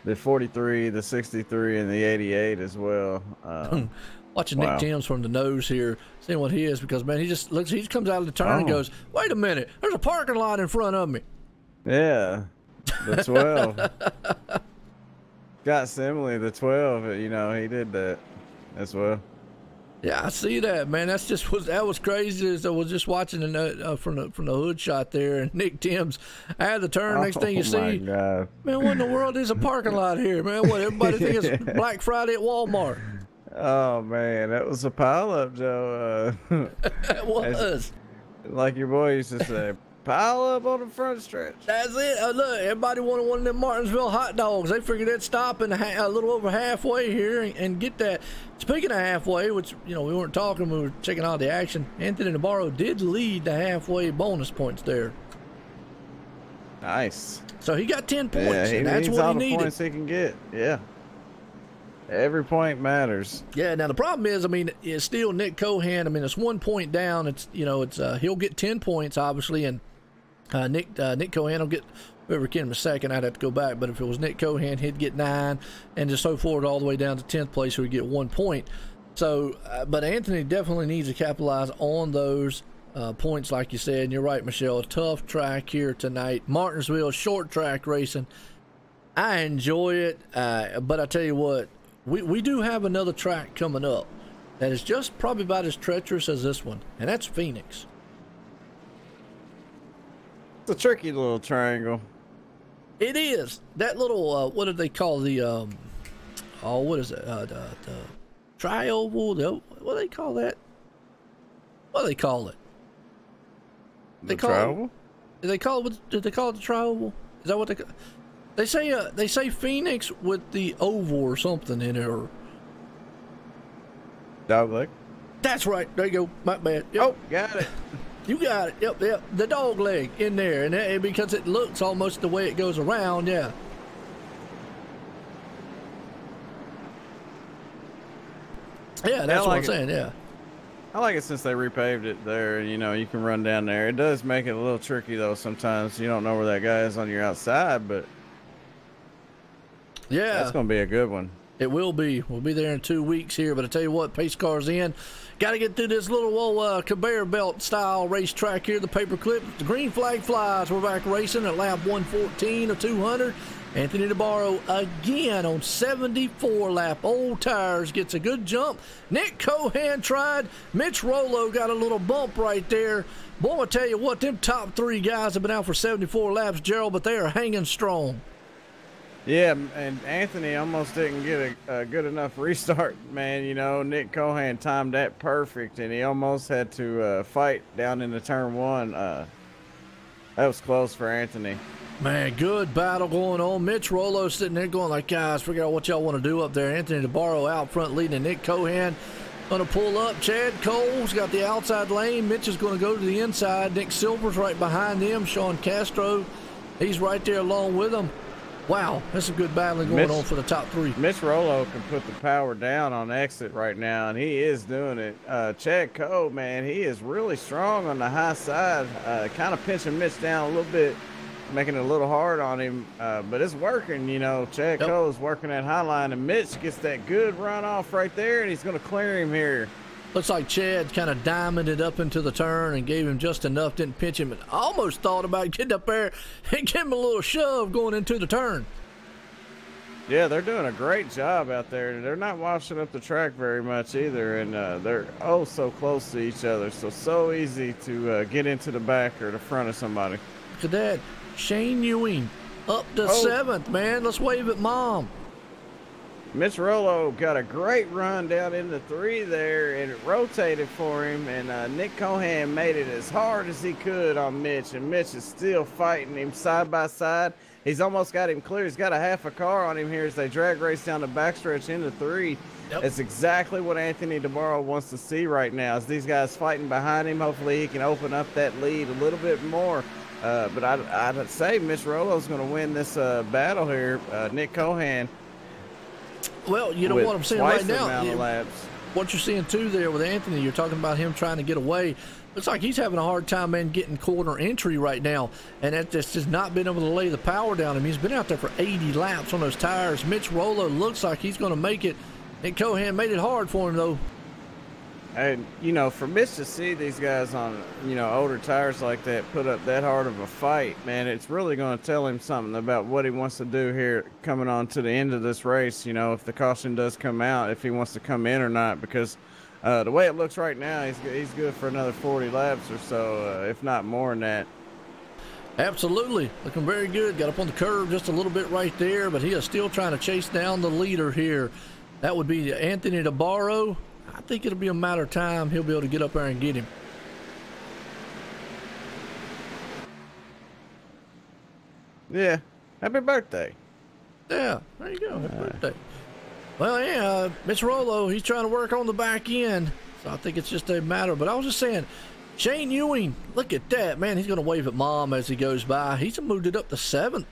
The 43, the 63, and the 88 as well. Watching Nick Timms from the nose here, seeing what he is, because, man, he just looks, he comes out of the turn and goes, wait a minute, there's a parking lot in front of me. Yeah, the 12. Scott Simley, the 12, you know, he did that as well. Yeah, I see that, man. That was crazy. As I was just watching from the hood shot there, and Nick Timms had the turn. Next thing you see, God. Man, what in the world is a parking lot here, man? What everybody think it's Black Friday at Walmart? Oh man, that was a pileup, Joe. It was. Like your boy used to say, pile up on the front stretch. That's it. Look, everybody wanted one of them Martinsville hot dogs. They figured they'd stop in a little over halfway here and get that. Speaking of halfway, which, you know, we weren't talking, we were checking out the action. Anthony DeBarro did lead the halfway bonus points there. Nice. So he got 10 points, yeah, and that's what he needed. All the points he can get. Yeah. Every point matters. Yeah. Now the problem is, I mean, it's still Nick Cohan. I mean, it's 1 point down. It's, you know, it's he'll get 10 points obviously, and Nick Cohan will get whoever can in a second. I'd have to go back, but if it was Nick Cohan, he'd get 9, and just so forward all the way down to 10th place, so he'd get 1 point. So, but Anthony definitely needs to capitalize on those points, like you said. And you're right, Michelle. A tough track here tonight. Martinsville, short track racing. I enjoy it, but I tell you what, we do have another track coming up that is just probably about as treacherous as this one, and that's Phoenix. It's a tricky little triangle. It is. That little, what do they call the, oh, what is it? The trioval? What do they call that? What do they call it? The trioval? Did they call it the trioval? Is that what they say? They say Phoenix with the oval or something in it, or dog leg. That's right. There you go. My bad. Yep. Oh, got it. You got it. Yep, yep. The dog leg in there, and because it looks almost the way it goes around. Yeah. Yeah, that's what I'm saying. Yeah. I like it since they repaved it there. You know, you can run down there. It does make it a little tricky though. Sometimes you don't know where that guy is on your outside, but yeah, that's gonna be a good one. It will be. We'll be there in 2 weeks here. But I tell you what, pace cars in. Got to get through this little old conveyor belt style racetrack here. The paperclip. The green flag flies. We're back racing at lap 114 of 200. Anthony DeBarro again on 74 lap old tires. Gets a good jump. Nick Cohan tried. Mitch Rollo got a little bump right there. Boy, I tell you what, them top three guys have been out for 74 laps, Gerald, but they are hanging strong. Yeah, and Anthony almost didn't get a good enough restart, man. You know, Nick Cohan timed that perfect, and he almost had to fight down into turn one. That was close for Anthony. Man, good battle going on. Mitch Rollo sitting there going like, guys, figure out what y'all want to do up there. Anthony DeBarro out front leading Nick Cohan. Going to pull up. Chad Cole's got the outside lane. Mitch is going to go to the inside. Nick Silver's right behind him. Sean Castro, he's right there along with him. Wow, that's a good battling going on for the top three. Mitch Rollo can put the power down on exit right now, and he is doing it. Chad Cole, man, he is really strong on the high side. Kind of pinching Mitch down a little bit, making it a little hard on him, but it's working. You know, Chad Cole is working that high line, and Mitch gets that good run off right there, and he's going to clear him here. Looks like Chad kind of diamonded up into the turn and gave him just enough, didn't pinch him, and almost thought about getting up there and give him a little shove going into the turn. Yeah, they're doing a great job out there. They're not washing up the track very much either, and they're oh so close to each other, so easy to get into the back or the front of somebody. Look at that. Shane Ewing up to seventh, man. Let's wave at Mom. Mitch Rollo got a great run down into three there, and it rotated for him, and Nick Cohan made it as hard as he could on Mitch, and Mitch is still fighting him side by side. He's almost got him clear. He's got a half a car on him here as they drag race down the backstretch into three. Yep. It's exactly what Anthony DeBarro wants to see right now, as these guys fighting behind him. Hopefully he can open up that lead a little bit more. But I'd say Mitch Rollo's going to win this battle here. Nick Cohan. Well, you know what I'm saying right now. Laps. What you're seeing too there with Anthony, you're talking about him trying to get away. Looks like he's having a hard time, man, getting corner entry right now, and that just has not been able to lay the power down him. He's been out there for 80 laps on those tires. Mitch Rollo looks like he's going to make it. Nick Cohan made it hard for him though. And, you know, for Mitch to see these guys on, you know, older tires like that put up that hard of a fight, man, it's really going to tell him something about what he wants to do here coming on to the end of this race, you know, if the caution does come out, if he wants to come in or not, because the way it looks right now, he's good for another 40 laps or so, if not more than that. Absolutely. Looking very good. Got up on the curve just a little bit right there, but he is still trying to chase down the leader here. That would be Anthony DeBarro. I think it'll be a matter of time he'll be able to get up there and get him. Yeah. Happy birthday. Yeah, there you go. Happy birthday. Well, yeah, Mitch Rollo, he's trying to work on the back end. So I think it's just a matter. But I was just saying, Shane Ewing, look at that. Man, he's going to wave at Mom as he goes by. He's moved it up to seventh.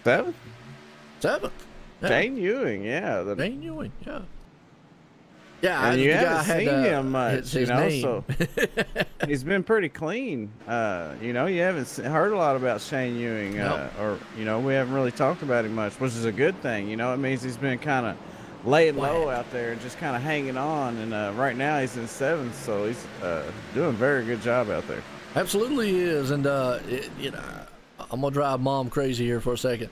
Seventh? Seventh. Yeah. Shane Ewing, yeah. Shane Ewing, yeah. Yeah, and you haven't seen him much, you know, name. so he's been pretty clean. You know, you haven't heard a lot about Shane Ewing, nope. Or, you know, we haven't really talked about him much, which is a good thing. You know, it means he's been kind of laying low out there and just kind of hanging on. And right now he's in seventh, so he's doing a very good job out there. Absolutely he is. And, you know, I'm going to drive Mom crazy here for a second.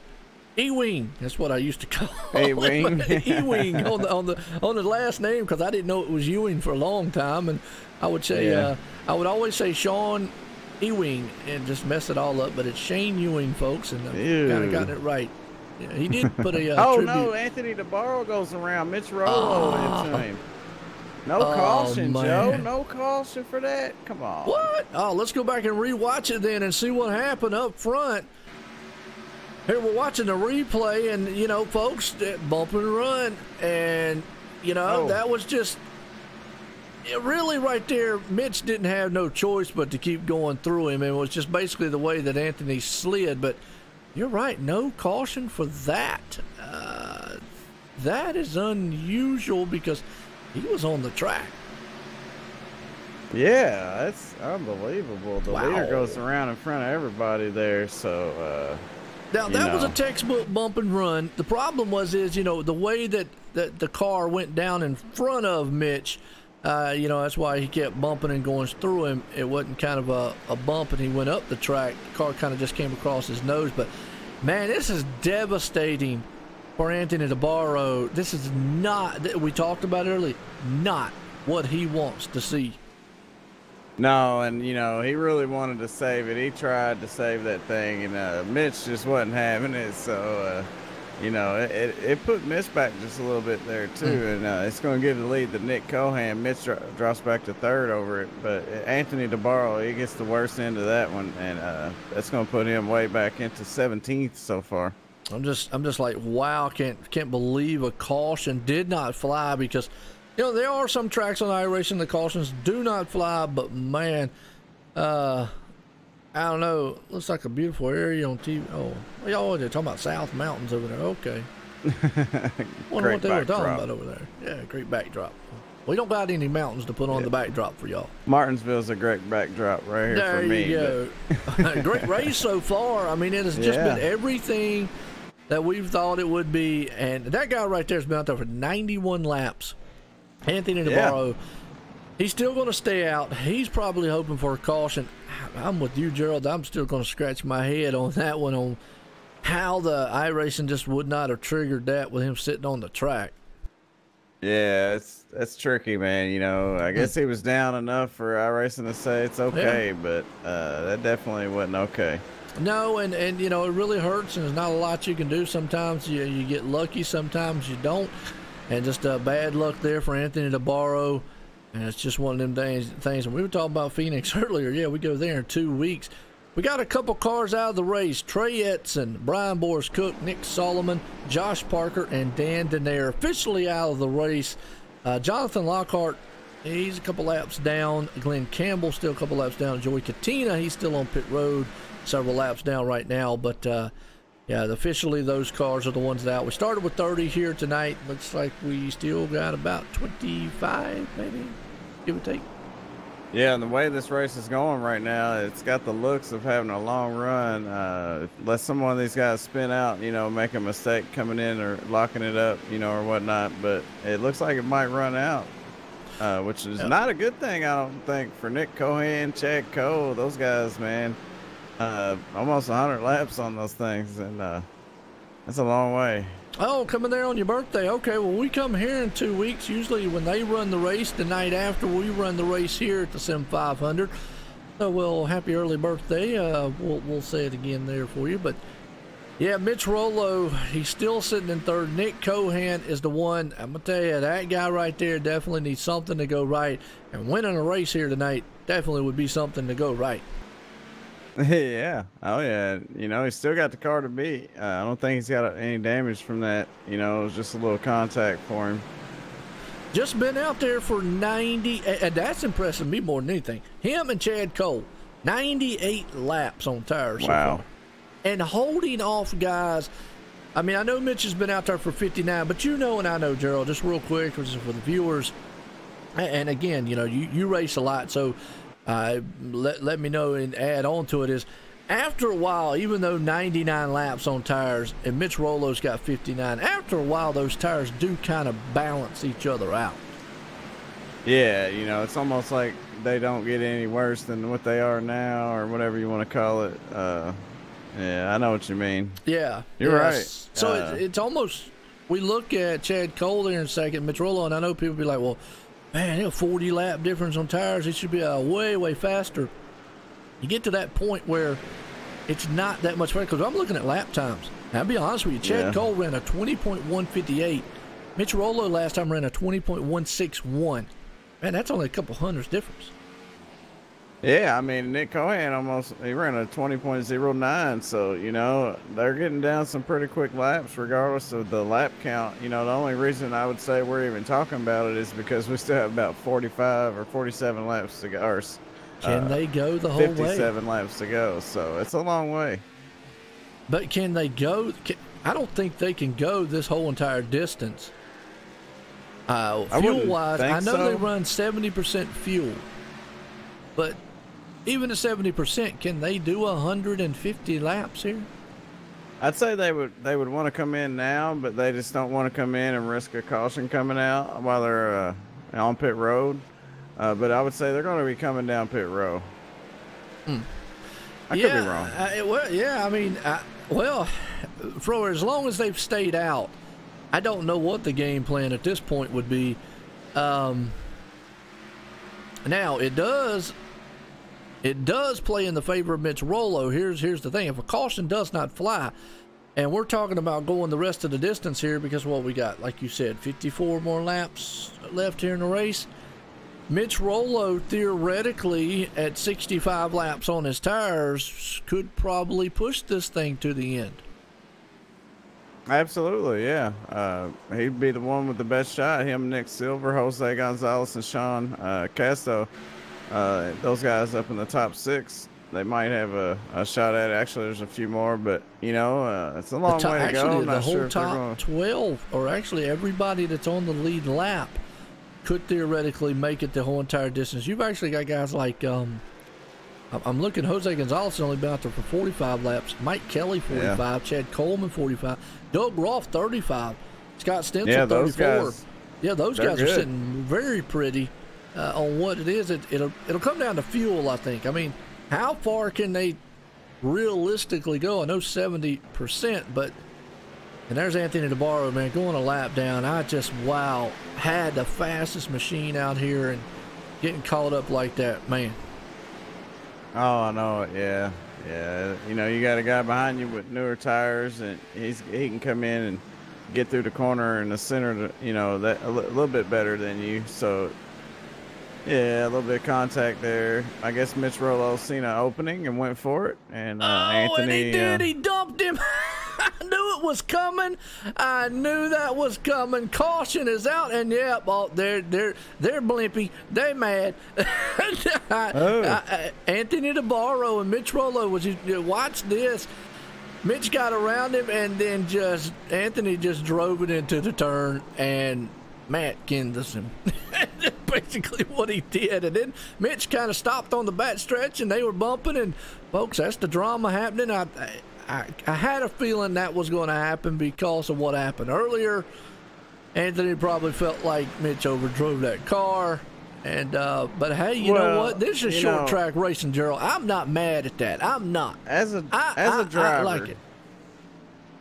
E-Wing, that's what I used to call E-Wing. E-Wing on the last name, because I didn't know it was Ewing for a long time, and I would say I would always say Sean Ewing and just mess it all up, but it's Shane Ewing, folks, and I've kind of gotten it right. Yeah, he did put a tribute. No, Anthony DeBarro goes around. Mitch Rollo into him. No caution, man. Joe. No caution for that. Come on. What? Oh, let's go back and rewatch it then and see what happened up front. Here we're watching the replay, and you know, folks, bump and run, and you know that was just really right there. Mitch didn't have no choice but to keep going through him. It was just basically the way that Anthony slid. But you're right, no caution for that. That is unusual because he was on the track. Yeah, that's unbelievable. The leader goes around in front of everybody there, so. Now, that was a textbook bump and run. The problem is, you know, the way that the car went down in front of Mitch, you know, that's why he kept bumping and going through him. It wasn't kind of a bump and he went up the track. The car kind of just came across his nose. But, man, this is devastating for Anthony DeBarro. This is not, we talked about it earlier, not what he wants to see. No, and, you know, he really wanted to save it. He tried to save that thing, and Mitch just wasn't having it. So, you know, it put Mitch back just a little bit there, too. And it's going to give the lead to Nick Cohan. Mitch drops back to third over it. But Anthony DeBarro, he gets the worst end of that one, and that's going to put him way back into 17th so far. I'm just like, wow, can't believe a caution did not fly, because you know, there are some tracks on iRacing the cautions do not fly, but man, I don't know. Looks like a beautiful area on TV. Oh, y'all they're talking about South Mountains over there. Okay. Wonder what they were talking about over there. Yeah, great backdrop. We don't got any mountains to put on the backdrop for y'all. Martinsville's a great backdrop right here there for me. There you go. Great race so far. I mean, it has just been everything that we've thought it would be. And that guy right there has been out there for 91 laps. Anthony DeBarro, he's still going to stay out. He's probably hoping for a caution. I'm with you, Gerald. I'm still going to scratch my head on that one, on how the iRacing just would not have triggered that with him sitting on the track. Yeah, that's tricky, man. You know, I guess he was down enough for iRacing to say it's okay, but that definitely wasn't okay. No, and you know, it really hurts, and there's not a lot you can do. Sometimes you get lucky, sometimes you don't. And just bad luck there for Anthony DeBarro. And it's just one of them things. And we were talking about Phoenix earlier. Yeah, we go there in 2 weeks. We got a couple cars out of the race. Trey Edson, Brian Boris Cook, Nick Solomon, Josh Parker, and Dan Denaire officially out of the race. Jonathan Lockhart, he's a couple laps down. Glenn Campbell still a couple laps down. Joey Katina, he's still on pit road, several laps down right now. But yeah, officially those cars are the ones that out. We started with 30 here tonight. Looks like we still got about 25, maybe, give or take. Yeah, and the way this race is going right now, it's got the looks of having a long run. Let some of these guys spin out, you know, make a mistake coming in or locking it up, you know, or whatnot. But it looks like it might run out, which is not a good thing, I don't think, for Nick Cohan, Chad Cole, those guys, man. Almost 100 laps on those things, and that's a long way. Oh, coming there on your birthday. Okay, well, we come here in 2 weeks. Usually when they run the race the night after, we run the race here at the Sim500. So, well, happy early birthday. We'll say it again there for you. But, yeah, Mitch Rollo, he's still sitting in third. Nick Cohan is the one. I'm going to tell you, that guy right there definitely needs something to go right. And winning a race here tonight definitely would be something to go right. Yeah. Oh, yeah. You know, he's still got the car to beat. I don't think he's got any damage from that. You know, it was just a little contact for him. Just been out there for 90, and that's impressing me more than anything. Him and Chad Cole, 98 laps on tires. Wow. So far. And holding off guys. I mean, I know Mitch has been out there for 59, but you know, and I know, Gerald, just real quick, just for the viewers. And again, you know, you race a lot, so let me know and add on to it is, after a while, even though 99 laps on tires and Mitch Rollo's got 59, after a while those tires do kind of balance each other out. Yeah, you know, it's almost like they don't get any worse than what they are now, or whatever you want to call it. Yeah, I know what you mean. Yeah, you're right. So it's almost, we look at Chad Cole there in second, Mitch Rollo, and I know people be like, well, man, a 40 lap difference on tires. It should be way faster. You get to that point where it's not that much faster, because I'm looking at lap times. Now, I'll be honest with you, Chad Cole ran a 20.158. Mitch Rollo last time ran a 20.161. Man, that's only a couple hundreds difference. Yeah, I mean, Nick Cohan he ran a 20.09, so, you know, they're getting down some pretty quick laps regardless of the lap count. You know, the only reason I would say we're even talking about it is because we still have about 45 or 47 laps to go. Or, can they go the whole 57 way? 57 laps to go, so it's a long way. But can they go? I don't think they can go this whole entire distance. Fuel-wise, I know they run 70% fuel, but even at 70%, can they do 150 laps here? I'd say they would want to come in now, but they just don't want to come in and risk a caution coming out while they're on pit road. But I would say they're going to be coming down pit row. I could be wrong. I mean, for as long as they've stayed out, I don't know what the game plan at this point would be. Now it does play in the favor of Mitch Rollo. Here's the thing: if a caution does not fly, and we're talking about going the rest of the distance here, because what we got, like you said, 54 more laps left here in the race. Mitch Rollo theoretically at 65 laps on his tires could probably push this thing to the end. Absolutely, yeah. He'd be the one with the best shot. Him, Nick Silver, Jose Gonzalez, and Sean Casto. Those guys up in the top 6, they might have a shot at it. Actually, there's a few more, but, you know, it's a long way to go. I'm not sure if they're going. The whole top 12, or actually everybody that's on the lead lap, could theoretically make it the whole entire distance. You've actually got guys like, I'm looking, Jose Gonzalez has only been out there for 45 laps. Mike Kelly, 45. Chad Coleman, 45. Doug Roth, 35. Scott Stencil, 34. Those guys are sitting very pretty on what it is. It'll come down to fuel, I think. I mean, how far can they realistically go? I know 70%, but... And there's Anthony DeBarro, man, going a lap down. I just, had the fastest machine out here, and getting caught up like that, man. Oh, I know it, yeah. You know, you got a guy behind you with newer tires, and he can come in and get through the corner in the center, you know, that a little bit better than you. So, yeah, a little bit of contact there. I guess Mitch Rollo seen an opening and went for it, and Anthony. And he did. He dumped him. I knew it was coming. I knew that was coming. Caution is out, and they're blimpy. They mad. Anthony DeBarro and Mitch Rollo watch this. Mitch got around him, and then Anthony just drove it into the turn, and Matt Kendis him. That's basically what he did. And then Mitch kind of stopped on the back stretch, and they were bumping. And folks, that's the drama happening. I had a feeling that was going to happen because of what happened earlier. Anthony probably felt like Mitch overdrove that car. And but hey, you know what? This is short track racing, Gerald. I'm not mad at that. I'm not. As a driver, I like it.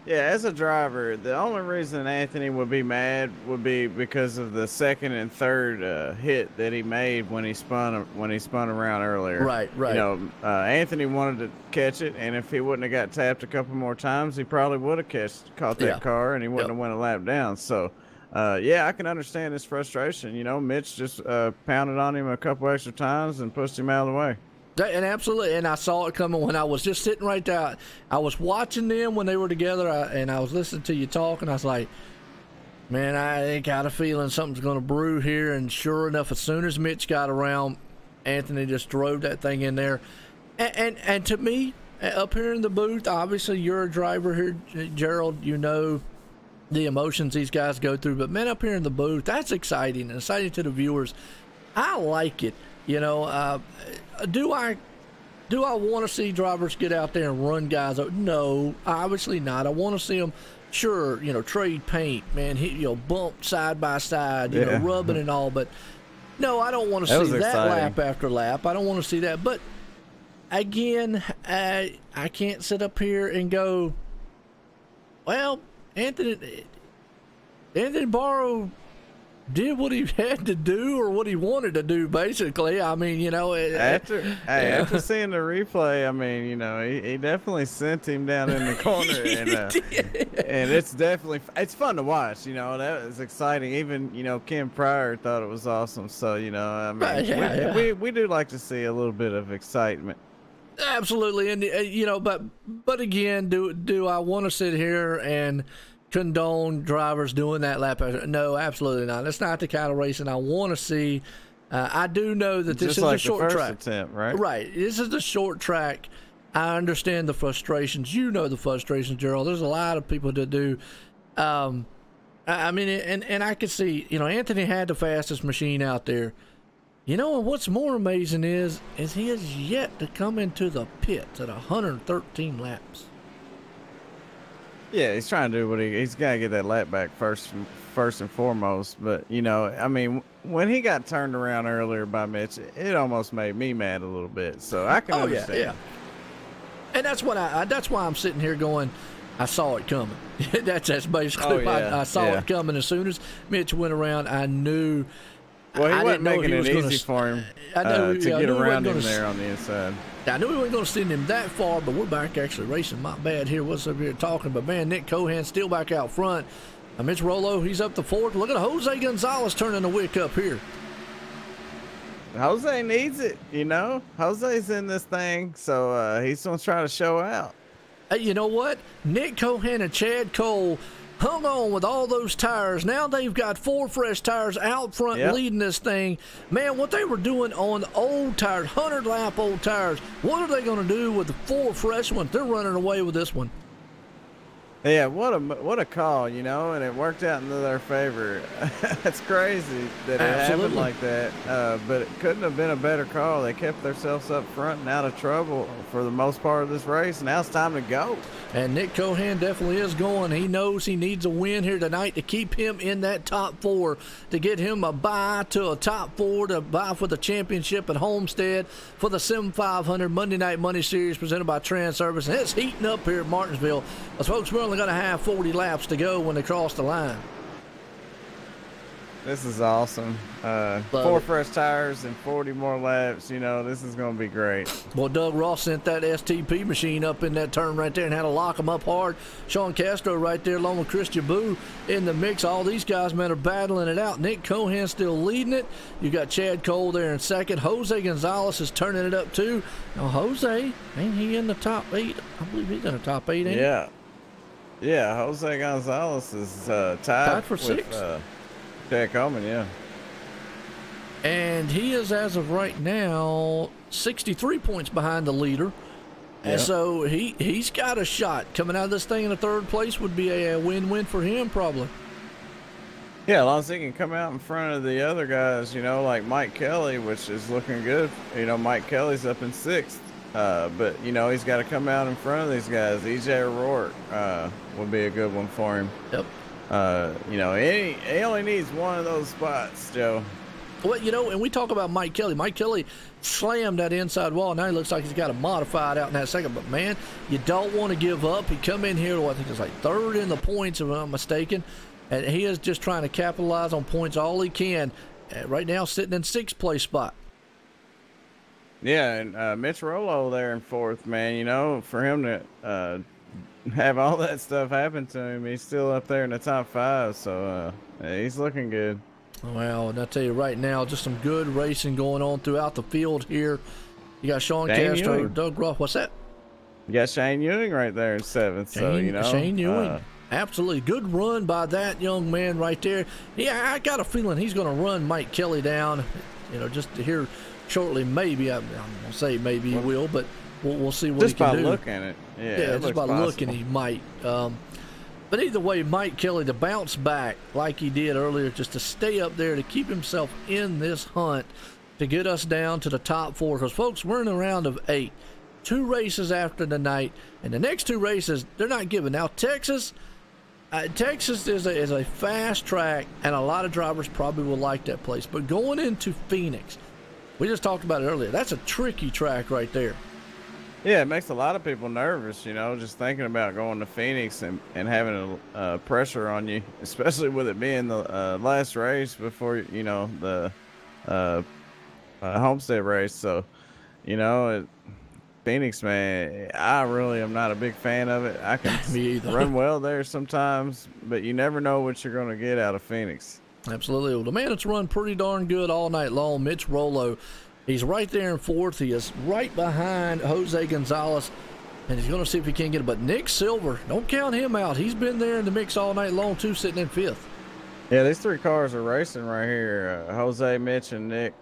Yeah, as a driver, the only reason Anthony would be mad would be because of the second and third hit that he made when he spun around earlier. Right. You know, Anthony wanted to catch it, and if he wouldn't have got tapped a couple more times, he probably would have caught that car, and he wouldn't have went a lap down. So, I can understand his frustration. You know, Mitch just pounded on him a couple extra times and pushed him out of the way. And absolutely, and I saw it coming when I was just sitting right there. I was watching them when they were together, and I was listening to you talk, and I was like, man, I got a feeling something's going to brew here. And sure enough, as soon as Mitch got around, Anthony just drove that thing in there. And to me, up here in the booth, obviously you're a driver here, Gerald, you know the emotions these guys go through. But, man, up here in the booth, that's exciting and exciting to the viewers. I like it. You know, do I want to see drivers get out there and run guys? No, obviously not. I want to see them, sure, you know, trade paint, man, bump side by side, you know, rubbing and all. But no, I don't want to see that lap after lap. I don't want to see that. But again, I can't sit up here and go, well, Anthony Barrow did what he had to do or what he wanted to do, basically. I mean, you know, after seeing the replay, I mean, you know, he definitely sent him down in the corner, and it's fun to watch. You know, that was exciting. Even, you know, Ken Pryor thought it was awesome. So, you know, I mean, we do like to see a little bit of excitement. Absolutely, and you know, but again, do I want to sit here and condone drivers doing that lap? No, absolutely not. That's not the kind of racing I want to see. I do know that this is a short track, attempt, right? Right. This is a short track. I understand the frustrations. You know the frustrations, Gerald. There's a lot of people that do. I mean, and I could see, you know, Anthony had the fastest machine out there. You know, and what's more amazing is he has yet to come into the pits at 113 laps. Yeah, he's trying to do what he's got to get that lap back first and foremost. But, you know, I mean, when he got turned around earlier by Mitch, it almost made me mad a little bit. So I can understand. Yeah. And that's what that's why I'm sitting here going, I saw it coming. that's basically why I saw it coming. As soon as Mitch went around, I knew. Well, he wasn't making it easy for him to get around him there on the inside. I knew we weren't going to send him that far, but we're back actually racing. My bad here. What's up here talking? But, man, Nick Cohan still back out front. Mitch Rollo, he's up to fourth. Look at Jose Gonzalez turning the wick up here. Jose needs it, you know. Jose's in this thing, so he's going to try to show out. Hey, you know what? Nick Cohan and Chad Cole hung on with all those tires. Now they've got 4 fresh tires out front leading this thing. Man, what they were doing on old tires, 100-lap old tires, what are they going to do with the 4 fresh ones? They're running away with this one. Yeah, what a call, you know, and it worked out into their favor. That's crazy that it happened like that, but it couldn't have been a better call. They kept themselves up front and out of trouble for the most part of this race. Now it's time to go. And Nick Cohan definitely is going. He knows he needs a win here tonight to keep him in that top 4, to get him a bye to a top 4, to bye for the championship at Homestead for the Sim500 Monday Night Money Series presented by Transervice. And it's heating up here at Martinsville. As folks, we're only going to have 40 laps to go when they cross the line. This is awesome. 4 fresh tires and 40 more laps. You know, this is going to be great. Well, Doug Ross sent that STP machine up in that turn right there and had to lock them up hard. Sean Castro right there along with Chris Jabou in the mix. All these guys, man, are battling it out. Nick Cohan still leading it. You got Chad Cole there in second. Jose Gonzalez is turning it up too. Now, Jose, ain't he in the top 8? I believe he's in the top 8, ain't he? Yeah, Jose Gonzalez is tied for 6. Chad Coleman, yeah. And he is, as of right now, 63 points behind the leader. Yeah. And so he's got a shot. Coming out of this thing in the 3rd place would be a win-win for him, probably. Yeah, as long as he can come out in front of the other guys, you know, like Mike Kelly, which is looking good. You know, Mike Kelly's up in 6th. But, you know, he's got to come out in front of these guys. EJ O'Rourke would be a good one for him. Yep. You know, he only needs one of those spots, Joe. Well, you know, and we talk about Mike Kelly. Mike Kelly slammed that inside wall. Now he looks like he's got a modified out in that second. But, man, you don't want to give up. He come in here, I think it's like 3rd in the points, if I'm not mistaken. And he is just trying to capitalize on points all he can. Right now sitting in 6th place spot. Yeah, and Mitch Rollo there in 4th, man. You know, for him to have all that stuff happen to him, he's still up there in the top 5, so he's looking good. Well, and I tell you right now, just some good racing going on throughout the field here. You got Sean Castro, Ewing. Doug Ross. What's that? You got Shane Ewing right there in 7th, so, you know. Shane Ewing. Absolutely. Good run by that young man right there. Yeah, I got a feeling he's going to run Mike Kelly down, you know, just to hear shortly, maybe. I'm going to say maybe he will, but we'll see what he can do. Just by looking at it. Yeah, just by looking, he might. But either way, Mike Kelly to bounce back like he did earlier, just to stay up there, to keep himself in this hunt, to get us down to the top 4. Because, folks, we're in a round of 8. 2 races after the night. And the next 2 races, they're not given. Now, Texas is a fast track, and a lot of drivers probably will like that place. But going into Phoenix, we just talked about it earlier, that's a tricky track right there. Yeah, it makes a lot of people nervous, you know, just thinking about going to Phoenix and having a pressure on you, especially with it being the last race before, you know, the uh, Homestead race. So, you know, Phoenix, man, I really am not a big fan of it. I can Me either. run well there sometimes, but you never know what you're going to get out of Phoenix. Absolutely. Well, the man that's run pretty darn good all night long, Mitch Rollo, he's right there in fourth. He is right behind Jose Gonzalez, and he's going to see if he can get it. But Nick Silver, don't count him out. He's been there in the mix all night long, too, sitting in fifth. Yeah, these three cars are racing right here. Jose, Mitch, and Nick.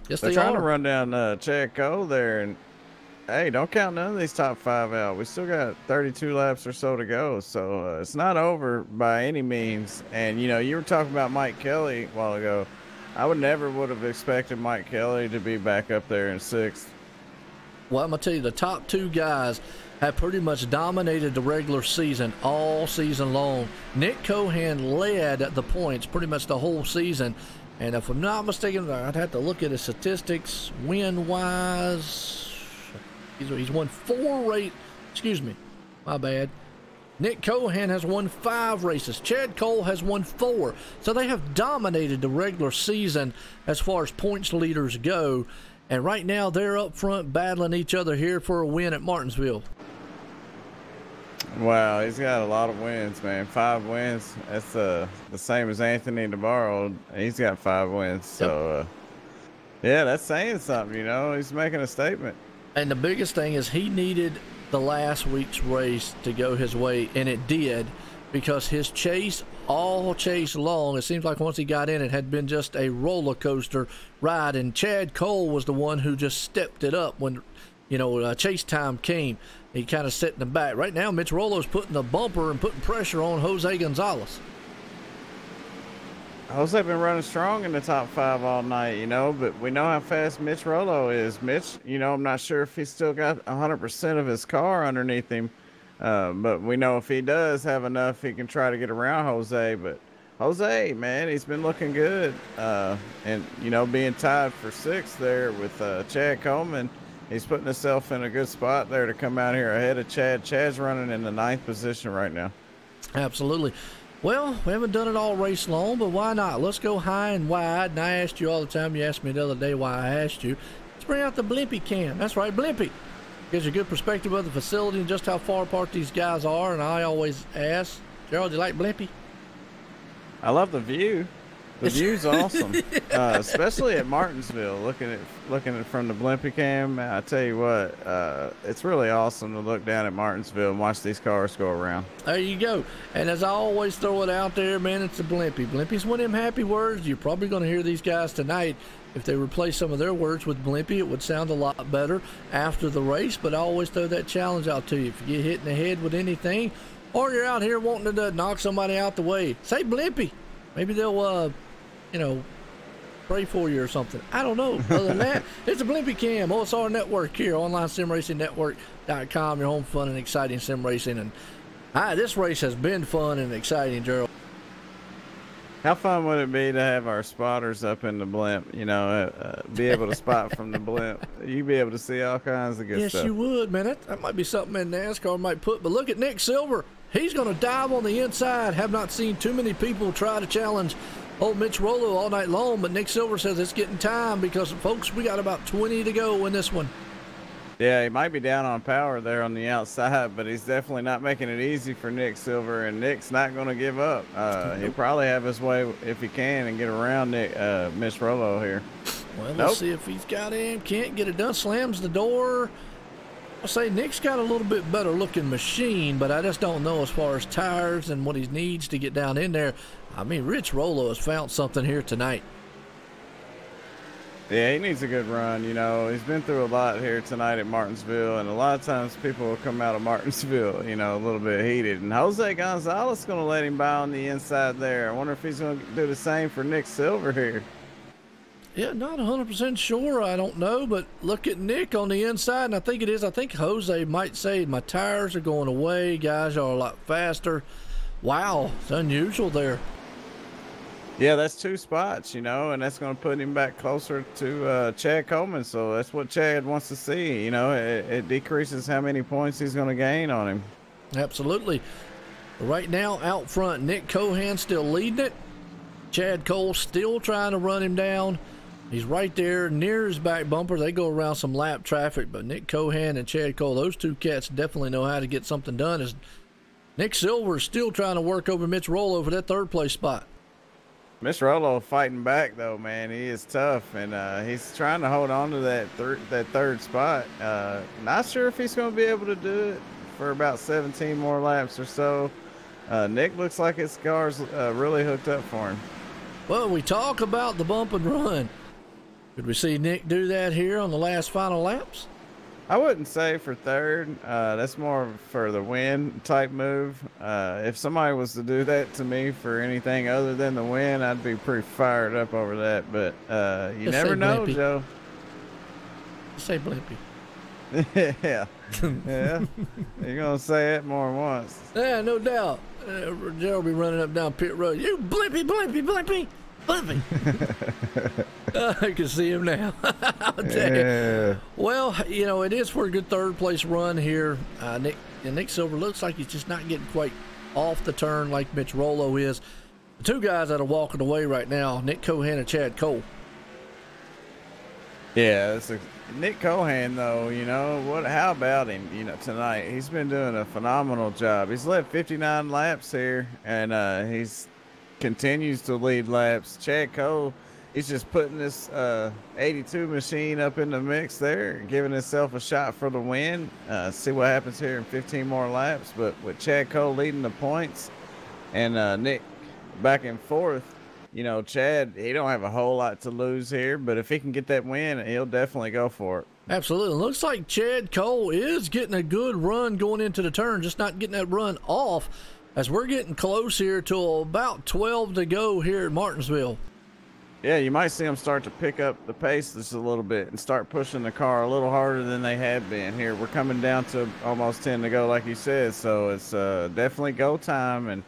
Yes, They're they trying are. to run down Chad Cole there, and hey, don't count none of these top five out. We still got 32 laps or so to go, so it's not over by any means. And you know, you were talking about Mike Kelly a while ago. I would have expected Mike Kelly to be back up there in sixth. Well, I'm going to tell you, the top two guys have pretty much dominated the regular season all season long. Nick Cohan led the points pretty much the whole season. And if I'm not mistaken, I'd have to look at his statistics win-wise. He's won 4 races. Excuse me, my bad. Nick Cohan has won 5 races. Chad Cole has won 4. So they have dominated the regular season as far as points leaders go. And right now they're up front battling each other here for a win at Martinsville. Wow, he's got a lot of wins, man. 5 wins. That's the same as Anthony DeBarro. He's got 5 wins. So, yeah, that's saying something, you know. He's making a statement. And the biggest thing is he needed the last week's race to go his way, and it did, because his chase, all chase long, it seems like once he got in, it had been just a roller coaster ride, and Chad Cole was the one who just stepped it up when, you know, chase time came. He kind of set in the back. Right now, Mitch Rollo's putting the bumper and putting pressure on Jose Gonzalez. Jose been running strong in the top 5 all night, you know, but we know how fast Mitch Rollo is. Mitch, you know, I'm not sure if he's still got 100% of his car underneath him, but we know if he does have enough, he can try to get around Jose. But Jose, man, he's been looking good, and, you know, being tied for 6th there with Chad Coleman, he's putting himself in a good spot there to come out here ahead of Chad. Chad's running in the 9th position right now. Absolutely. Well, we haven't done it all race long, but why not? Let's go high and wide. And I asked you all the time. You asked me the other day why I asked you. Let's bring out the Blimpie cam. That's right, Blimpie. Gives you a good perspective of the facility and just how far apart these guys are. And I always ask, Gerald, do you like Blimpie? I love the view. The view's awesome, especially at Martinsville. Looking at from the Blimpie cam, I tell you what, it's really awesome to look down at Martinsville and watch these cars go around. There you go. And as I always throw it out there, man, it's a Blimpie. Blimpie's one of them happy words. You're probably going to hear these guys tonight. If they replace some of their words with Blimpie, it would sound a lot better after the race. But I always throw that challenge out to you. If you get hit in the head with anything, or you're out here wanting to knock somebody out the way, say Blimpie. Maybe they'll you know, pray for you or something. I don't know. Other than that, it's a Blimpie Cam, OSR Network here, OnlineSimRacingNetwork.com, your home fun and exciting sim racing. And this race has been fun and exciting, Gerald. How fun would it be to have our spotters up in the blimp, you know, be able to spot from the blimp? You'd be able to see all kinds of good stuff. Yes, you would, man. That might be something in NASCAR might put. But look at Nick Silver. He's going to dive on the inside. Have not seen too many people try to challenge old Mitch Rollo all night long, but Nick Silver says it's getting time because, folks, we got about 20 to go in this one. Yeah, he might be down on power there on the outside, but he's definitely not making it easy for Nick Silver, and Nick's not going to give up. He'll probably have his way if he can and get around Mitch Rollo here. Well, let's see if he's got him. Can't get it done. Slams the door. I'll say Nick's got a little bit better looking machine, but I just don't know as far as tires and what he needs to get down in there. I mean, Rich Rollo has found something here tonight. Yeah, he needs a good run. You know, he's been through a lot here tonight at Martinsville, and a lot of times people will come out of Martinsville, you know, a little bit heated. And Jose Gonzalez is going to let him by on the inside there. I wonder if he's going to do the same for Nick Silver here. Yeah, not 100% sure. I don't know, but look at Nick on the inside, and I think it is. I think Jose might say, my tires are going away. Guys are a lot faster. Wow, it's unusual there. Yeah, that's 2 spots, you know, and that's going to put him back closer to Chad Coleman. So that's what Chad wants to see. You know, it decreases how many points he's going to gain on him. Absolutely. Right now, out front, Nick Cohan still leading it. Chad Cole still trying to run him down. He's right there near his back bumper. They go around some lap traffic, but Nick Cohan and Chad Cole, those two cats definitely know how to get something done. As Nick Silver is still trying to work over Mitch Rollo for that third place spot. Mitch Rollo fighting back though, man. He is tough, and he's trying to hold on to that third spot. Not sure if he's going to be able to do it for about 17 more laps or so. Nick looks like his car's really hooked up for him. Well, we talk about the bump and run. Could we see Nick do that here on the last final laps? I wouldn't say for third. That's more for the win type move. If somebody was to do that to me for anything other than the win, I'd be pretty fired up over that. But you Just never say know, Blimpy. Joe. Just say Blimpy. Yeah. Yeah. You're going to say it more than once. Yeah, no doubt. Joe will be running up down pit road. You Blimpy, Blimpy, Blimpy, Blimpy. I can see him now. I'll tell you. Well, you know, it is for a good third place run here. Nick Silver looks like he's just not getting quite off the turn like Mitch Rollo is. The two guys that are walking away right now, Nick Cohan and Chad Cole. Yeah, Nick Cohan, though, you know, how about him, you know, tonight? He's been doing a phenomenal job. He's led 59 laps here, and he's continues to lead laps. Chad Cole, he's just putting this 82 machine up in the mix there, giving himself a shot for the win. See what happens here in 15 more laps. But with Chad Cole leading the points and Nick back and forth, you know, Chad, he don't have a whole lot to lose here, but if he can get that win, he'll definitely go for it. Absolutely. Looks like Chad Cole is getting a good run going into the turn, just not getting that run off as we're getting close here to about 12 to go here at Martinsville. Yeah, you might see them start to pick up the pace just a little bit and start pushing the car a little harder than they have been here. We're coming down to almost 10 to go, like you said, so it's definitely go time. And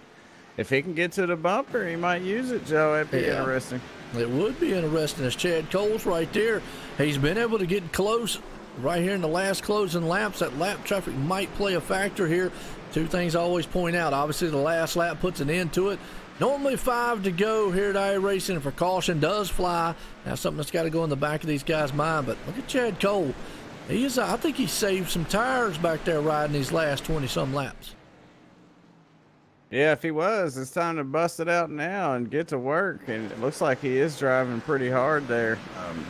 if he can get to the bumper, he might use it, Joe. That'd be interesting. It would be interesting as Chad Cole's right there. He's been able to get close right here in the last closing laps. That lap traffic might play a factor here. Two things I always point out. Obviously, the last lap puts an end to it. Normally 5 to go here at iRacing if a caution does fly. Now, something that's got to go in the back of these guys' mind. But look at Chad Cole. I think he saved some tires back there riding these last 20-some laps. Yeah, if he was, it's time to bust it out now and get to work. And it looks like he is driving pretty hard there.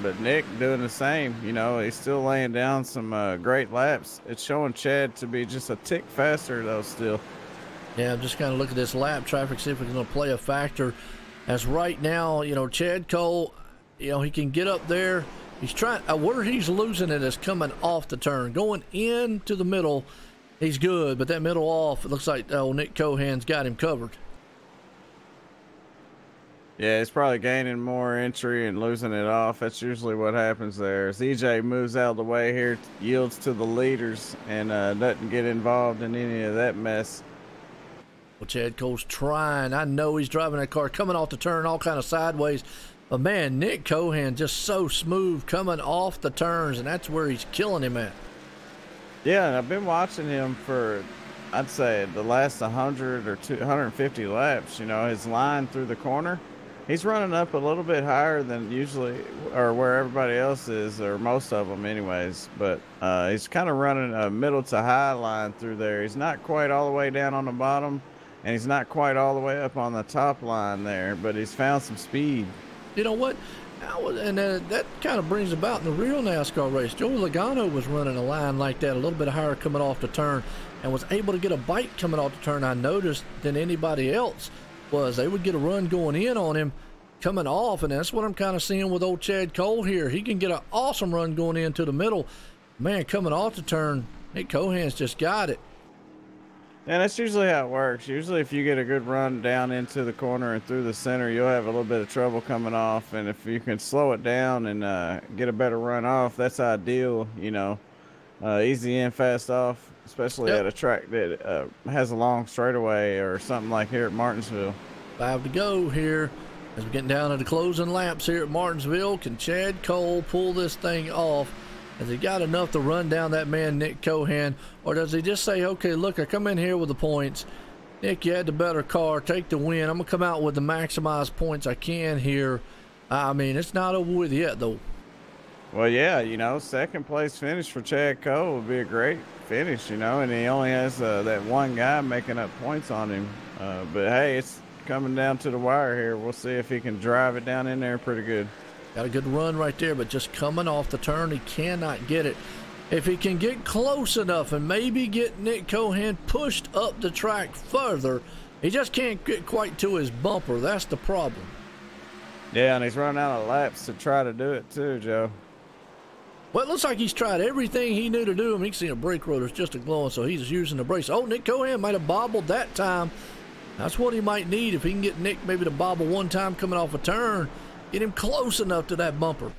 But Nick doing the same. You know, he's still laying down some great laps. It's showing Chad to be just a tick faster, though, still. Yeah, I'm just kind of looking at this lap traffic, see if it's going to play a factor. As right now, you know, Chad Cole, you know, he can get up there. He's trying, where he's losing it is coming off the turn. Going into the middle, he's good, but that middle off, it looks like Nick Cohan's got him covered. Yeah, he's probably gaining more entry and losing it off. That's usually what happens there. As EJ moves out of the way here, yields to the leaders, and doesn't get involved in any of that mess. Well, Chad Cole's trying. I know he's driving that car coming off the turn all kind of sideways. But, man, Nick Cohan just so smooth coming off the turns, and that's where he's killing him at. Yeah, and I've been watching him for, I'd say, the last 100 or 150 laps. You know, his line through the corner, he's running up a little bit higher than usually, or where everybody else is, or most of them anyways. But he's kind of running a middle to high line through there. He's not quite all the way down on the bottom, and he's not quite all the way up on the top line there, but he's found some speed. You know what? And that kind of brings about in the real NASCAR race. Joey Logano was running a line like that, a little bit higher coming off the turn, and was able to get a bite coming off the turn, I noticed, than anybody else was. They would get a run going in on him coming off, and that's what I'm kind of seeing with old Chad Cole here. He can get an awesome run going into the middle. Man, coming off the turn, Nick Cohan's just got it. And that's usually how it works. Usually if you get a good run down into the corner and through the center, you'll have a little bit of trouble coming off. And if you can slow it down and get a better run off, that's ideal, you know. Easy in, fast off, especially at a track that has a long straightaway or something like here at Martinsville. 5 to go here. As we're getting down to the closing laps here at Martinsville, can Chad Cole pull this thing off? Has he got enough to run down that man Nick Cohan, or does he just say, okay, look, I come in here with the points. Nick, you had the better car, take the win. I'm gonna come out with the maximized points I can here. I mean, it's not over with yet, though. Well, yeah, you know, second place finish for Chad Cole would be a great finish, you know, and he only has that one guy making up points on him. But hey, it's coming down to the wire here. We'll see if he can drive it down in there pretty good. Got a good run right there, but just coming off the turn, he cannot get it. If he can get close enough and maybe get Nick Cohan pushed up the track further, he just can't get quite to his bumper. That's the problem. Yeah, and he's running out of laps to try to do it too, Joe. Well, it looks like he's tried everything he knew to do. I mean, you can see the brake rotor's just a-glowing, so he's using the brakes. Oh, Nick Cohan might have bobbled that time. That's what he might need. If he can get Nick maybe to bobble one time coming off a turn, get him close enough to that bumper.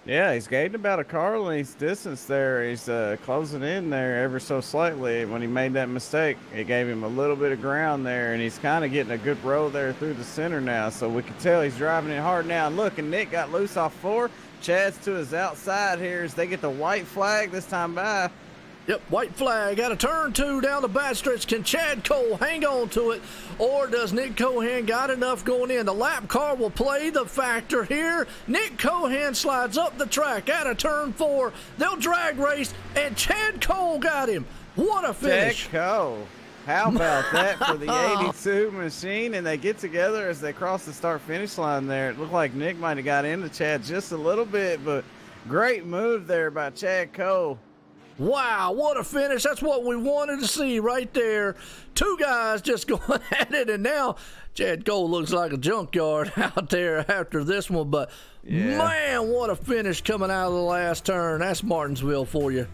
Yeah, he's gained about a car length distance there. He's closing in there ever so slightly. When he made that mistake, it gave him a little bit of ground there, and he's kind of getting a good roll there through the center now. So we can tell he's driving it hard now. And look, and Nick got loose off 4. Chad's to his outside here as they get the white flag this time by. Yep, white flag out of turn 2 down the back stretch. Can Chad Cole hang on to it, or does Nick Cohan got enough going in? The lap car will play the factor here. Nick Cohan slides up the track out of turn 4. They'll drag race, and Chad Cole got him. What a finish. Chad Cole. How about that for the 82 machine? And they get together as they cross the start-finish line there. It looked like Nick might have got into Chad just a little bit, but great move there by Chad Cole. Wow, what a finish. That's what we wanted to see right there. 2 guys just going at it, and now Chad Cole looks like a junkyard out there after this one. But, man, what a finish coming out of the last turn. That's Martinsville for you.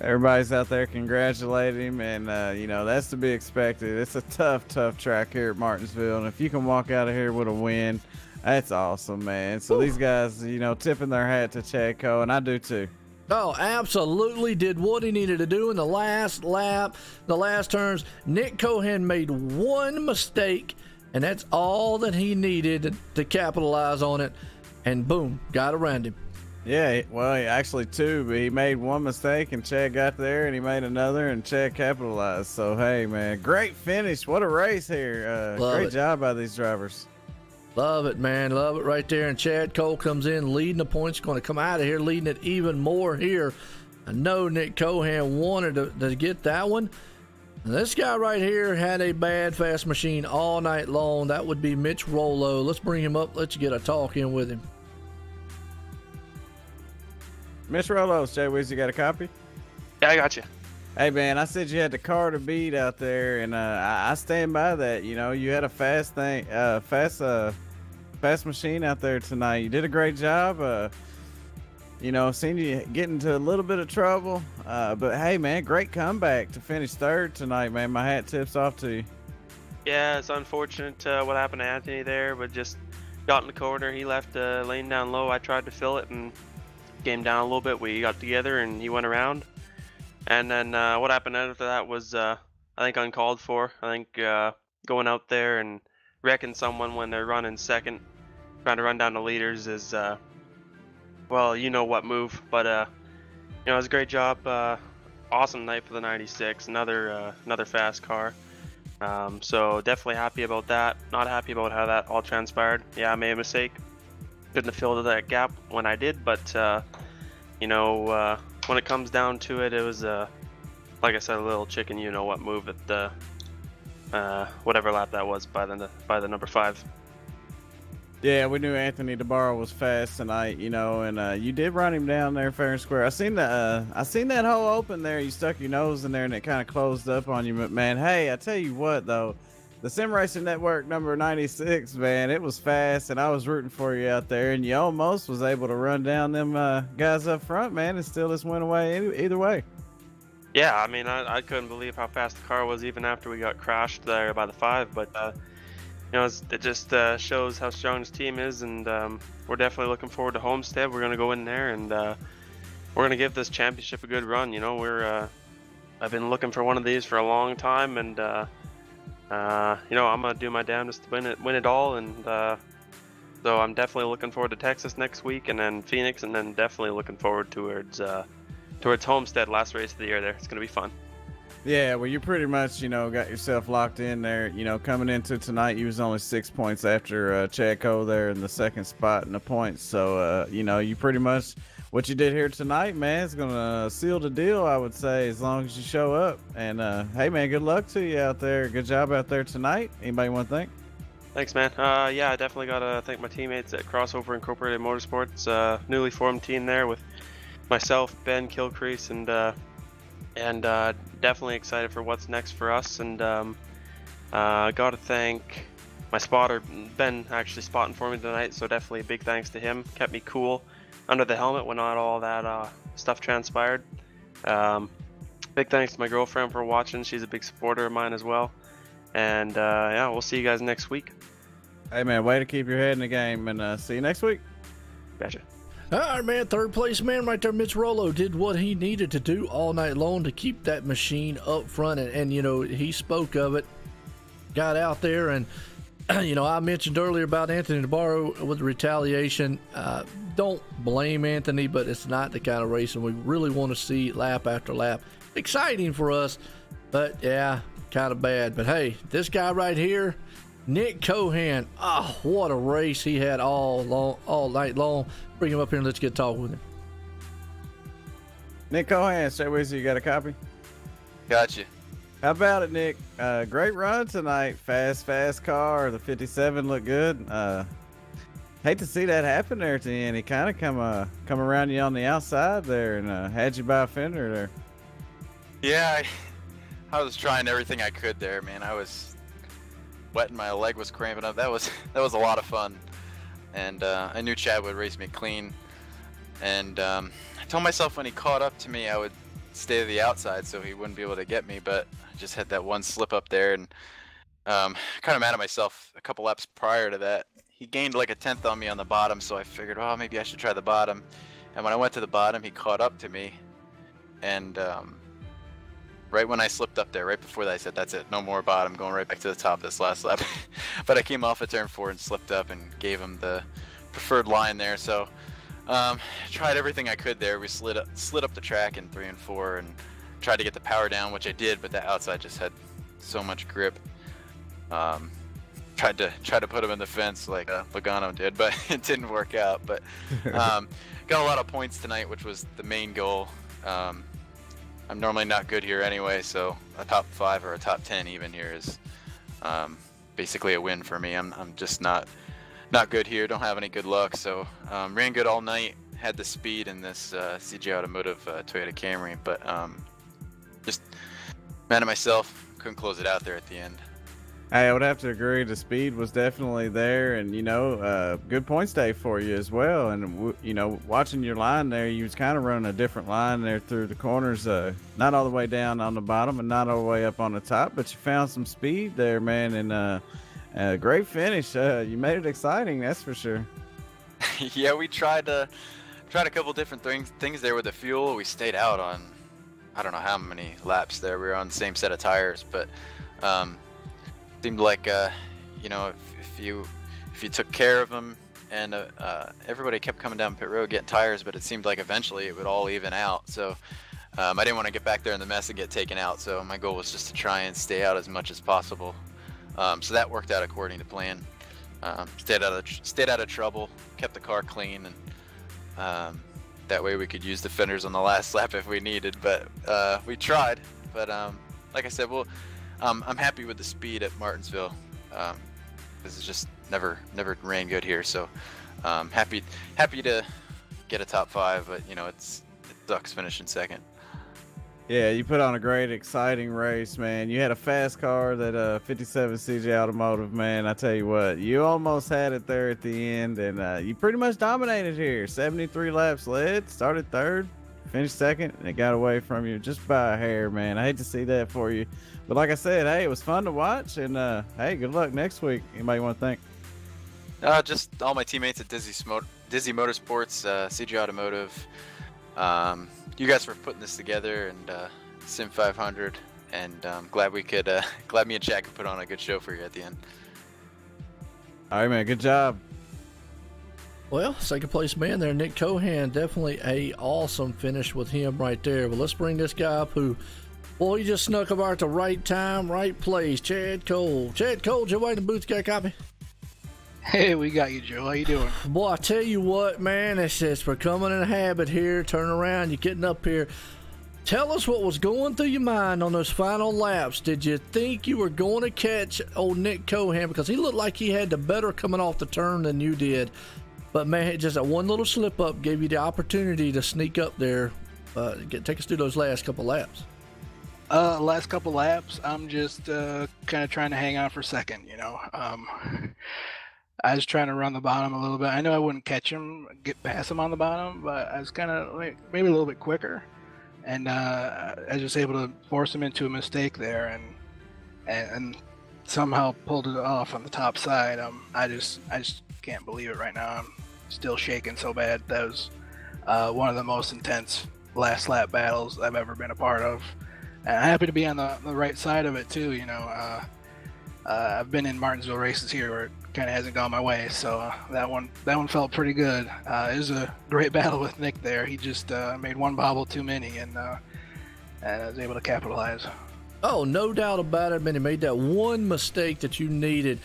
Everybody's out there congratulating him, and, you know, that's to be expected. It's a tough, tough track here at Martinsville, and if you can walk out of here with a win, that's awesome, man. So these guys, you know, tipping their hat to Chad Cole, and I do too. Oh, absolutely did what he needed to do in the last lap, the last turns. Nick Cohan made one mistake, and that's all that he needed to capitalize on it. And boom, got around him. Yeah, well, actually 2, but he made one mistake, and Chad got there, and he made another, and Chad capitalized. So, hey, man, great finish. What a race here. Great job by these drivers. Love it, man. Love it right there. And Chad Cole comes in leading the points. Going to come out of here leading it even more here. I know Nick Cohan wanted to get that one. And this guy right here had a bad fast machine all night long. That would be Mitch Rollo. Let's bring him up. Let's get a talk in with him. Mitch Rollo, Jay Wiz, you got a copy? Yeah, I got you. Hey, man, I said you had the car to beat out there, and I stand by that. You know, you had a fast machine out there tonight. You did a great job. You know, seen you get into a little bit of trouble. But, hey, man, great comeback to finish 3rd tonight, man. My hat tips off to you. Yeah, it's unfortunate what happened to Anthony there, but just got in the corner. He left the lane down low. I tried to fill it and came down a little bit. We got together, and he went around. And then what happened after that was, I think, uncalled for. I think going out there and wrecking someone when they're running second, trying to run down the leaders is, well, you know what move. But, you know, it was a great job. Awesome night for the 96. Another fast car. So definitely happy about that. Not happy about how that all transpired. Yeah, I made a mistake. Couldn't have filled that gap when I did, but, you know, when it comes down to it, it was like I said, a little chicken you know what move at the whatever lap that was by the number 5. Yeah, we knew Anthony DeBarro was fast tonight, you know, and you did run him down there fair and square. I seen that hole open there. You stuck your nose in there, and it kind of closed up on you. But man, hey, I tell you what though, the Sim Racing Network number 96, man, it was fast, and I was rooting for you out there, and you almost was able to run down them guys up front, man, and still just went away either way. Yeah, I mean, I couldn't believe how fast the car was even after we got crashed there by the 5, but you know, it just shows how strong this team is, and we're definitely looking forward to Homestead. We're going to go in there, and we're going to give this championship a good run. You know, I've been looking for one of these for a long time, and you know, I'm gonna do my damnedest to win it all, and So I'm definitely looking forward to Texas next week, and then Phoenix, and then definitely looking forward towards Homestead, last race of the year there. It's going to be fun. Yeah, well, you pretty much, got yourself locked in there. Coming into tonight, you was only 6 points after Chad Cole there in the second spot in the points. So, you pretty much, what you did here tonight, man, is going to seal the deal, I would say, as long as you show up. And, hey, man, good luck to you out there. Good job out there tonight. Anybody want to thank? Thanks, man. Yeah, I definitely got to thank my teammates at Crossover Incorporated Motorsports, newly formed team there with myself, Ben, Kilcrease, and definitely excited for what's next for us. And got to thank my spotter, Ben, actually spotting for me tonight, so definitely a big thanks to him. Kept me cool under the helmet when not all that stuff transpired. Big thanks to my girlfriend for watching. She's a big supporter of mine as well. And yeah, we'll see you guys next week. Hey, man, way to keep your head in the game, and see you next week. Gotcha. All right, man, third place man right there, Mitch Rollo, did what he needed to do all night long to keep that machine up front. And he spoke of it, got out there, and, I mentioned earlier about Anthony Navarro with the retaliation. Don't blame Anthony, but it's not the kind of racing we really want to see lap after lap. Exciting for us, but yeah, kind of bad. But hey, this guy right here, Nick Cohan, what a race he had all night long. Bring him up here and let's get talking with him. Nick Cohan, stay with you. You got a copy? Gotcha. How about it, Nick? Great run tonight. Fast car. The 57 looked good. Hate to see that happen there at the end. He kind of come around you on the outside there and had you by a fender there. Yeah, I was trying everything I could there, man. I was wetting, my leg was cramping up. That was a lot of fun, and I knew Chad would race me clean. And I told myself when he caught up to me, I would stay to the outside so he wouldn't be able to get me. But I just had that one slip up there, and kind of mad at myself. A couple laps prior to that, he gained like a 10th on me on the bottom, so I figured, oh, maybe I should try the bottom. And when I went to the bottom, he caught up to me, and right when I slipped up there, right before that, I said, that's it, no more bottom, going right back to the top this last lap. But I came off at turn 4 and slipped up and gave him the preferred line there. So tried everything I could there. We slid up the track in 3 and 4 and tried to get the power down, which I did, but that outside just had so much grip. Tried to put him in the fence like Logano did, but it didn't work out. But got a lot of points tonight, which was the main goal. I'm normally not good here anyway, so a top 5 or a top 10 even here is basically a win for me. I'm just not good here. Don't have any good luck. So ran good all night. Had the speed in this CJ Automotive Toyota Camry, but just mad at myself. Couldn't close it out there at the end. I would have to agree. The speed was definitely there, and good points day for you as well. And watching your line there, you was kind of running a different line there through the corners, not all the way down on the bottom and not all the way up on the top, but you found some speed there, man. And great finish. You made it exciting, that's for sure. Yeah, we tried a couple different things there with the fuel. We stayed out on, I don't know how many laps there. We were on the same set of tires, but seemed like if you took care of them, and everybody kept coming down pit road getting tires, but it seemed like eventually it would all even out. So I didn't want to get back there in the mess and get taken out. So my goal was just to try and stay out as much as possible. So that worked out according to plan. Stayed out of trouble, kept the car clean, and that way we could use the fenders on the last lap if we needed. But we tried. But like I said, I'm happy with the speed at Martinsville. This is just never ran good here. So happy to get a top 5, but it sucks finishing second. Yeah, you put on a great, exciting race, man. You had a fast car, that 57 CJ Automotive, man. I tell you what, you almost had it there at the end, and you pretty much dominated here. 73 laps led, started third, finished second, and it got away from you just by a hair, man. I hate to see that for you. But like I said, hey, it was fun to watch, and hey, good luck next week. Anybody want to thank? Just all my teammates at Dizzy Motorsports, CJ Automotive. You guys for putting this together, and Sim500, and glad me and Chad could put on a good show for you at the end. All right, man. Good job. Well, second place man there, Nick Cohan, definitely a awesome finish with him right there. But let's bring this guy up who, boy, he just snuck about the right time, right place. Chad Cole. Chad Cole, Joe White in the booth, got a copy? Hey, we got you, Joe. How you doing? Boy, I tell you what, man, it's becoming a habit here. Turn around, you're getting up here. Tell us what was going through your mind on those final laps. Did you think you were going to catch old Nick Cohan? Because he looked like he had the better coming off the turn than you did. But, man, just that one little slip-up gave you the opportunity to sneak up there. Take us through those last couple laps. Last couple laps, I'm just kind of trying to hang on for second, you know. I was trying to run the bottom a little bit. I know I wouldn't catch him, get past him on the bottom, but I was kind of maybe a little bit quicker. And I was just able to force him into a mistake there and somehow pulled it off on the top side. I just can't believe it right now. I'm still shaking so bad. That was one of the most intense last lap battles I've ever been a part of. And I'm happy to be on the right side of it too, you know. I've been in Martinsville races here where it kind of hasn't gone my way, so that one felt pretty good. It was a great battle with Nick there. He just made one bobble too many, and I was able to capitalize. Oh, no doubt about it. I mean, he made that one mistake that you needed.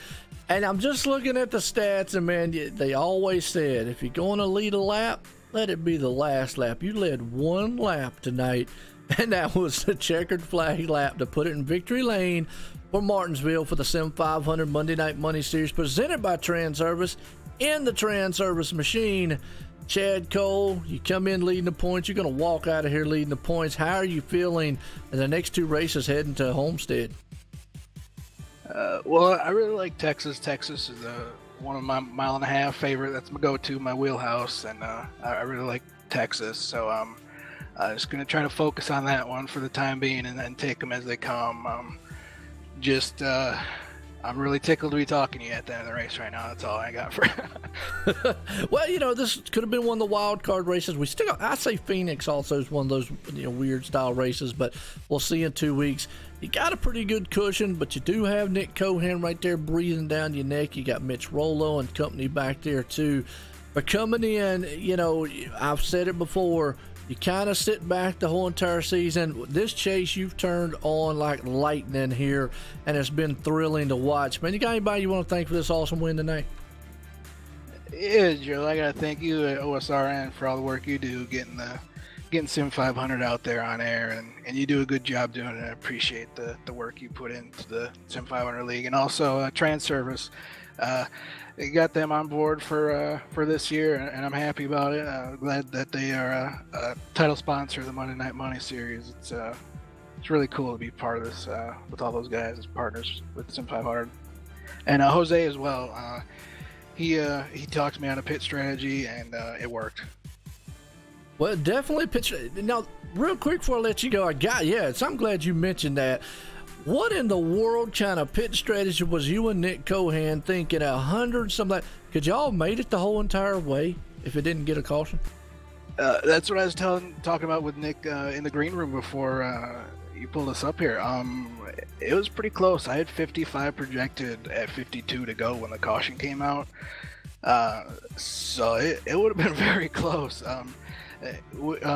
And I'm just looking at the stats, and man, they always said, if you're going to lead a lap, let it be the last lap. You led one lap tonight, and that was the checkered flag lap to put it in victory lane for Martinsville for the Sim500 Monday Night Money Series presented by Transervice in the Transervice machine. Chad Cole, you come in leading the points. You're going to walk out of here leading the points. How are you feeling in the next two races heading to Homestead? Well, I really like Texas. Texas is one of my mile-and-a-half favorite. That's my go-to, my wheelhouse, and I really like Texas. So I'm just going to try to focus on that one for the time being and then take them as they come. I'm really tickled to be talking to you at the end of the race right now. That's all I got for Well, you know, this could have been one of the wild card races. We still, I say Phoenix also is one of those, you know, weird style races, but we'll see in 2 weeks. You got a pretty good cushion, but you do have Nick Cohan right there breathing down your neck. You got Mitch Rollo and company back there too. But coming in, you know, I've said it before, you kind of sit back the whole entire season. This chase, you've turned on like lightning here, and it's been thrilling to watch. Man, you got anybody you want to thank for this awesome win tonight? Yeah, Joe, I got to thank you at OSRN for all the work you do getting Sim500 out there on air, and you do a good job doing it. I appreciate the work you put into the Sim500 League, and also Transervice. You got them on board for this year, and I'm happy about it. Glad that they are a title sponsor of the Monday Night Money Series. It's really cool to be part of this with all those guys as partners with Sim500, and Jose as well. He talked me on a pit strategy, and it worked. Well, definitely pitch. Now, real quick before I let you go, so I'm glad you mentioned that. What in the world kind of pit strategy was you and Nick Cohan thinking 100 something like? Could y'all made it the whole entire way if it didn't get a caution? That's what I was talking about with Nick in the green room before you pulled us up here. It was pretty close. I had 55 projected at 52 to go when the caution came out. So it would have been very close.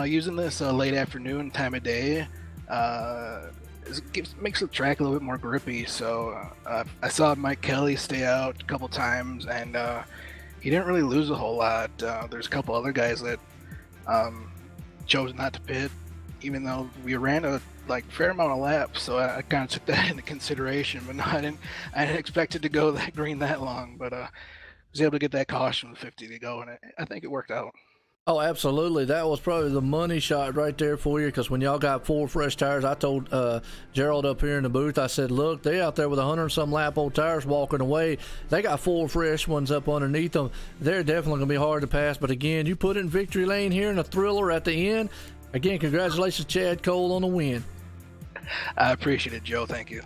Using this late afternoon time of day makes the track a little bit more grippy. So I saw Mike Kelly stay out a couple times, and he didn't really lose a whole lot. There's a couple other guys that chose not to pit, even though we ran a fair amount of laps. So I kind of took that into consideration. But no, I didn't expect it to go that green that long. But I was able to get that caution with 50 to go, and I think it worked out. Oh, absolutely. That was probably the money shot right there for you, because when y'all got 4 fresh tires, I told Gerald up here in the booth, I said, look, they out there with 100-some lap old tires walking away. They got 4 fresh ones up underneath them. They're definitely going to be hard to pass. But again, you put it in victory lane here in a thriller at the end. Again, congratulations, Chad Cole, on the win. I appreciate it, Joe. Thank you.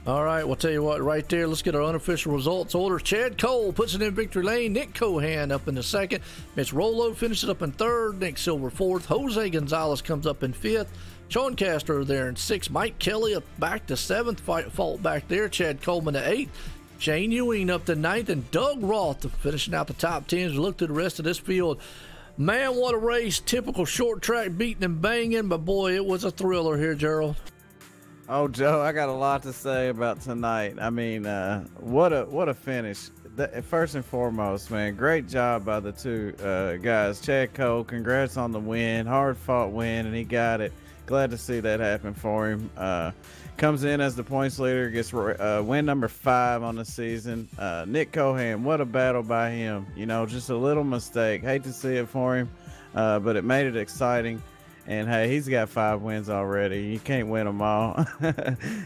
All right, we'll tell you what, right there, let's get our unofficial results order. Chad Cole puts it in victory lane. Nick Cohan up in the second. Mitch Rollo finishes up in third. Nick Silver fourth. Jose Gonzalez comes up in fifth. Sean Castro there in sixth. Mike Kelly up back to seventh. Fault back there. Chad Coleman to eighth. Shane Ewing up to 9th, and Doug Roth finishing out the top 10s. We look to the rest of this field. Man, what a race. Typical short track beating and banging, but boy, it was a thriller here, Gerald. Oh, Joe, I got a lot to say about tonight. I mean, what a finish. First and foremost, man, great job by the two guys. Chad Cole, congrats on the win. Hard-fought win, and he got it. Glad to see that happen for him. Comes in as the points leader, gets win number 5 on the season. Nick Cohan, what a battle by him. You know, just a little mistake. Hate to see it for him, but it made it exciting. And hey, he's got 5 wins already. You can't win them all.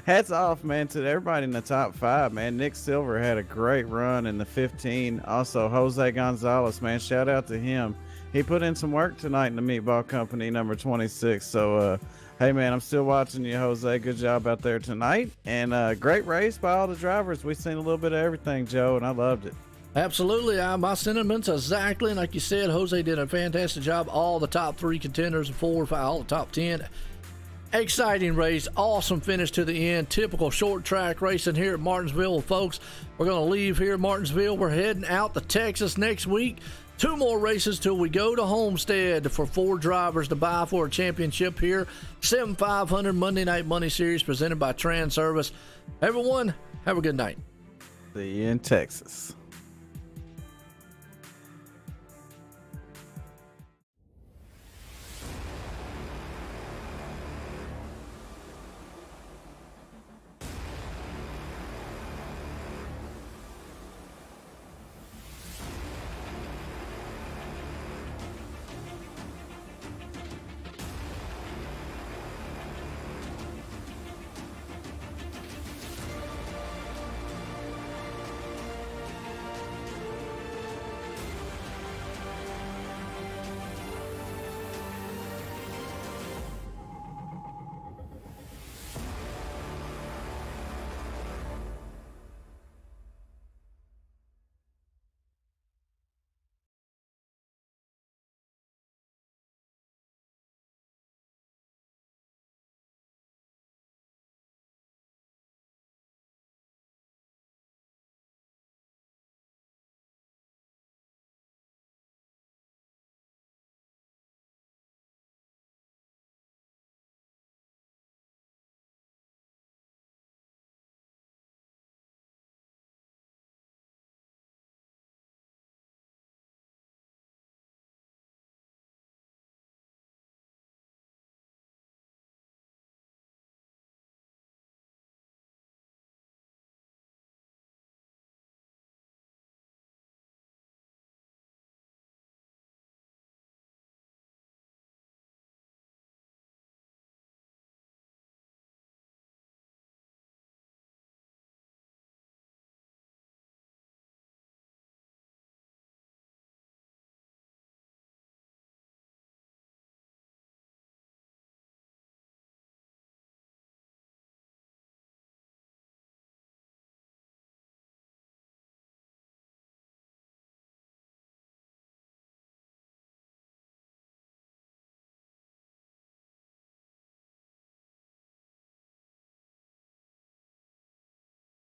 Hats off, man, to everybody in the top 5, man. Nick Silver had a great run in the 15. Also, Jose Gonzalez, man, shout out to him. He put in some work tonight in the Meatball Company, number 26. So, hey, man, I'm still watching you, Jose. Good job out there tonight. And great race by all the drivers. We've seen a little bit of everything, Joe, and I loved it. Absolutely. My sentiments exactly. And like you said, Jose did a fantastic job. All the top 3 contenders, 4 or 5, all the top 10. Exciting race. Awesome finish to the end. Typical short track racing here at Martinsville. Folks, we're going to leave here at Martinsville. We're heading out to Texas next week. 2 more races till we go to Homestead for 4 drivers to buy for a championship here. Sim500 Monday Night Money Series presented by Transervice. Everyone, have a good night. See you in Texas.